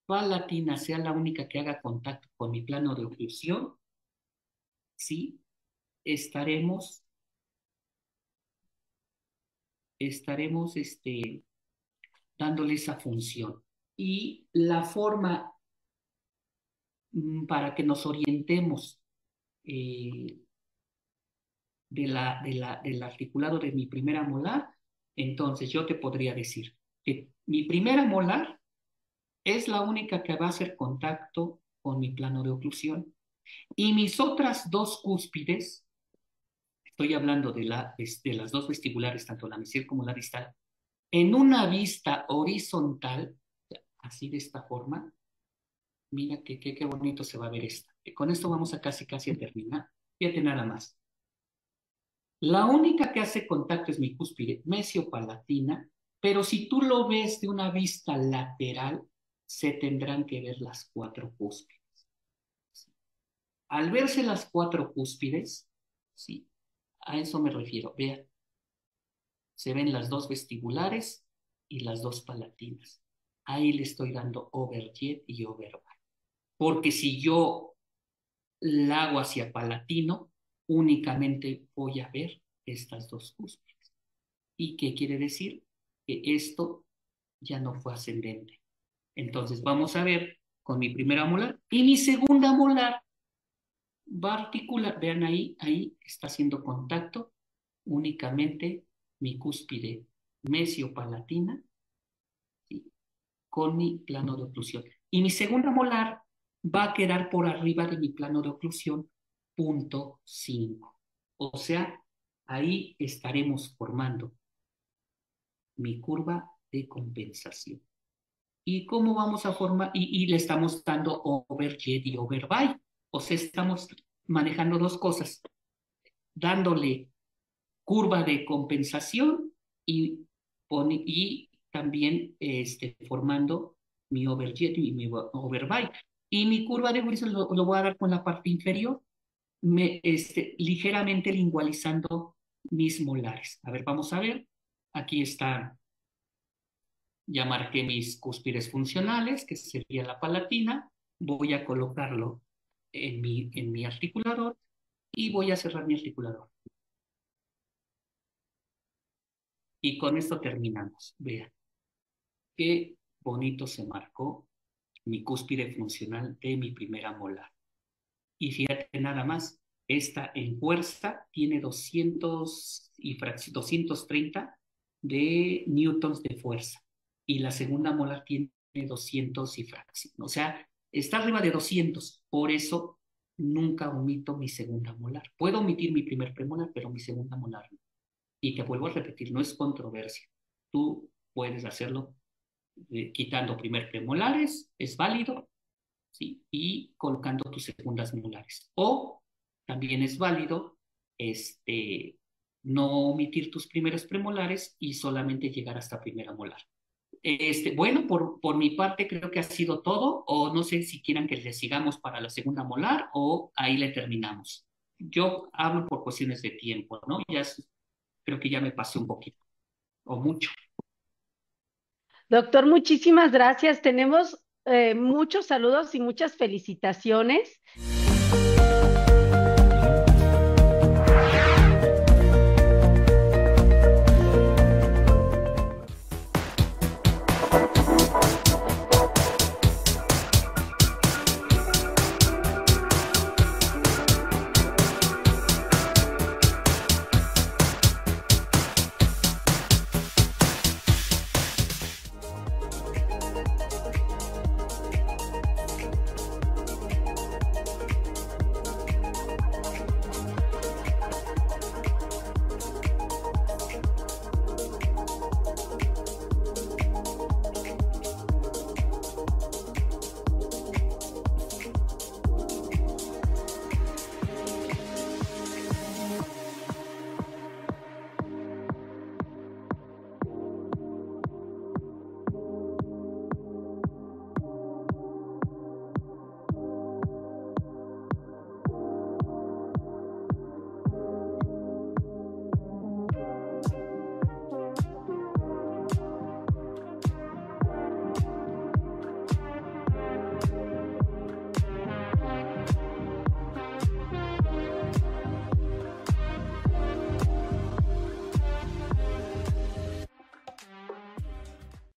palatina sea la única que haga contacto con mi plano de oclusión, ¿sí? Estaremos, dándole esa función. Y la forma para que nos orientemos eh, del articulado de mi primera molar, entonces yo te podría decir que mi primera molar Es la única que va a hacer contacto con mi plano de oclusión. Y mis otras dos cúspides, estoy hablando de las dos vestibulares, tanto la mesial como la distal, en una vista horizontal, así de esta forma, mira qué bonito se va a ver esta. Con esto vamos a casi a terminar. Fíjate nada más. La única que hace contacto es mi cúspide mesiopalatina, pero si tú lo ves de una vista lateral, se tendrán que ver las cuatro cúspides. Al verse las cuatro cúspides, sí, a eso me refiero. Vean, se ven las dos vestibulares y las dos palatinas. Ahí le estoy dando overjet y overbite. Porque si yo la hago hacia palatino, únicamente voy a ver estas dos cúspides. ¿Y qué quiere decir? Que esto ya no fue ascendente. Entonces vamos a ver con mi primera molar y mi segunda molar va articular. Vean ahí está haciendo contacto únicamente mi cúspide mesiopalatina, ¿sí?, con mi plano de oclusión. Y mi segunda molar va a quedar por arriba de mi plano de oclusión, punto 5. O sea, ahí estaremos formando mi curva de compensación. ¿Y cómo vamos a formar? Y le estamos dando overjet y overbite. O sea, estamos manejando dos cosas, dándole curva de compensación y también formando mi overjet y mi overbite. Y mi curva de Wilson lo voy a dar con la parte inferior, ligeramente lingualizando mis molares. A ver, vamos a ver. Aquí está, ya marqué mis cúspides funcionales, que sería la palatina. Voy a colocarlo en mi articulador y voy a cerrar mi articulador. Y con esto terminamos. Vean, qué bonito se marcó mi cúspide funcional de mi primera molar. Y fíjate nada más, esta en fuerza tiene 230 de newtons de fuerza. Y la segunda molar tiene 200 y fracción. O sea, está arriba de 200. Por eso nunca omito mi segunda molar. Puedo omitir mi primer premolar, pero mi segunda molar no. Y te vuelvo a repetir, no es controversia. Tú puedes hacerlo quitando primer premolares, es válido, ¿sí?, y colocando tus segundas molares. O también es válido no omitir tus primeros premolares y solamente llegar hasta primera molar. Bueno, por mi parte creo que ha sido todo, o no sé si quieran que le sigamos para la segunda molar o ahí le terminamos. Yo hablo por cuestiones de tiempo, ¿no? Creo que ya me pasé un poquito o mucho. Doctor, muchísimas gracias. Tenemos muchos saludos y muchas felicitaciones.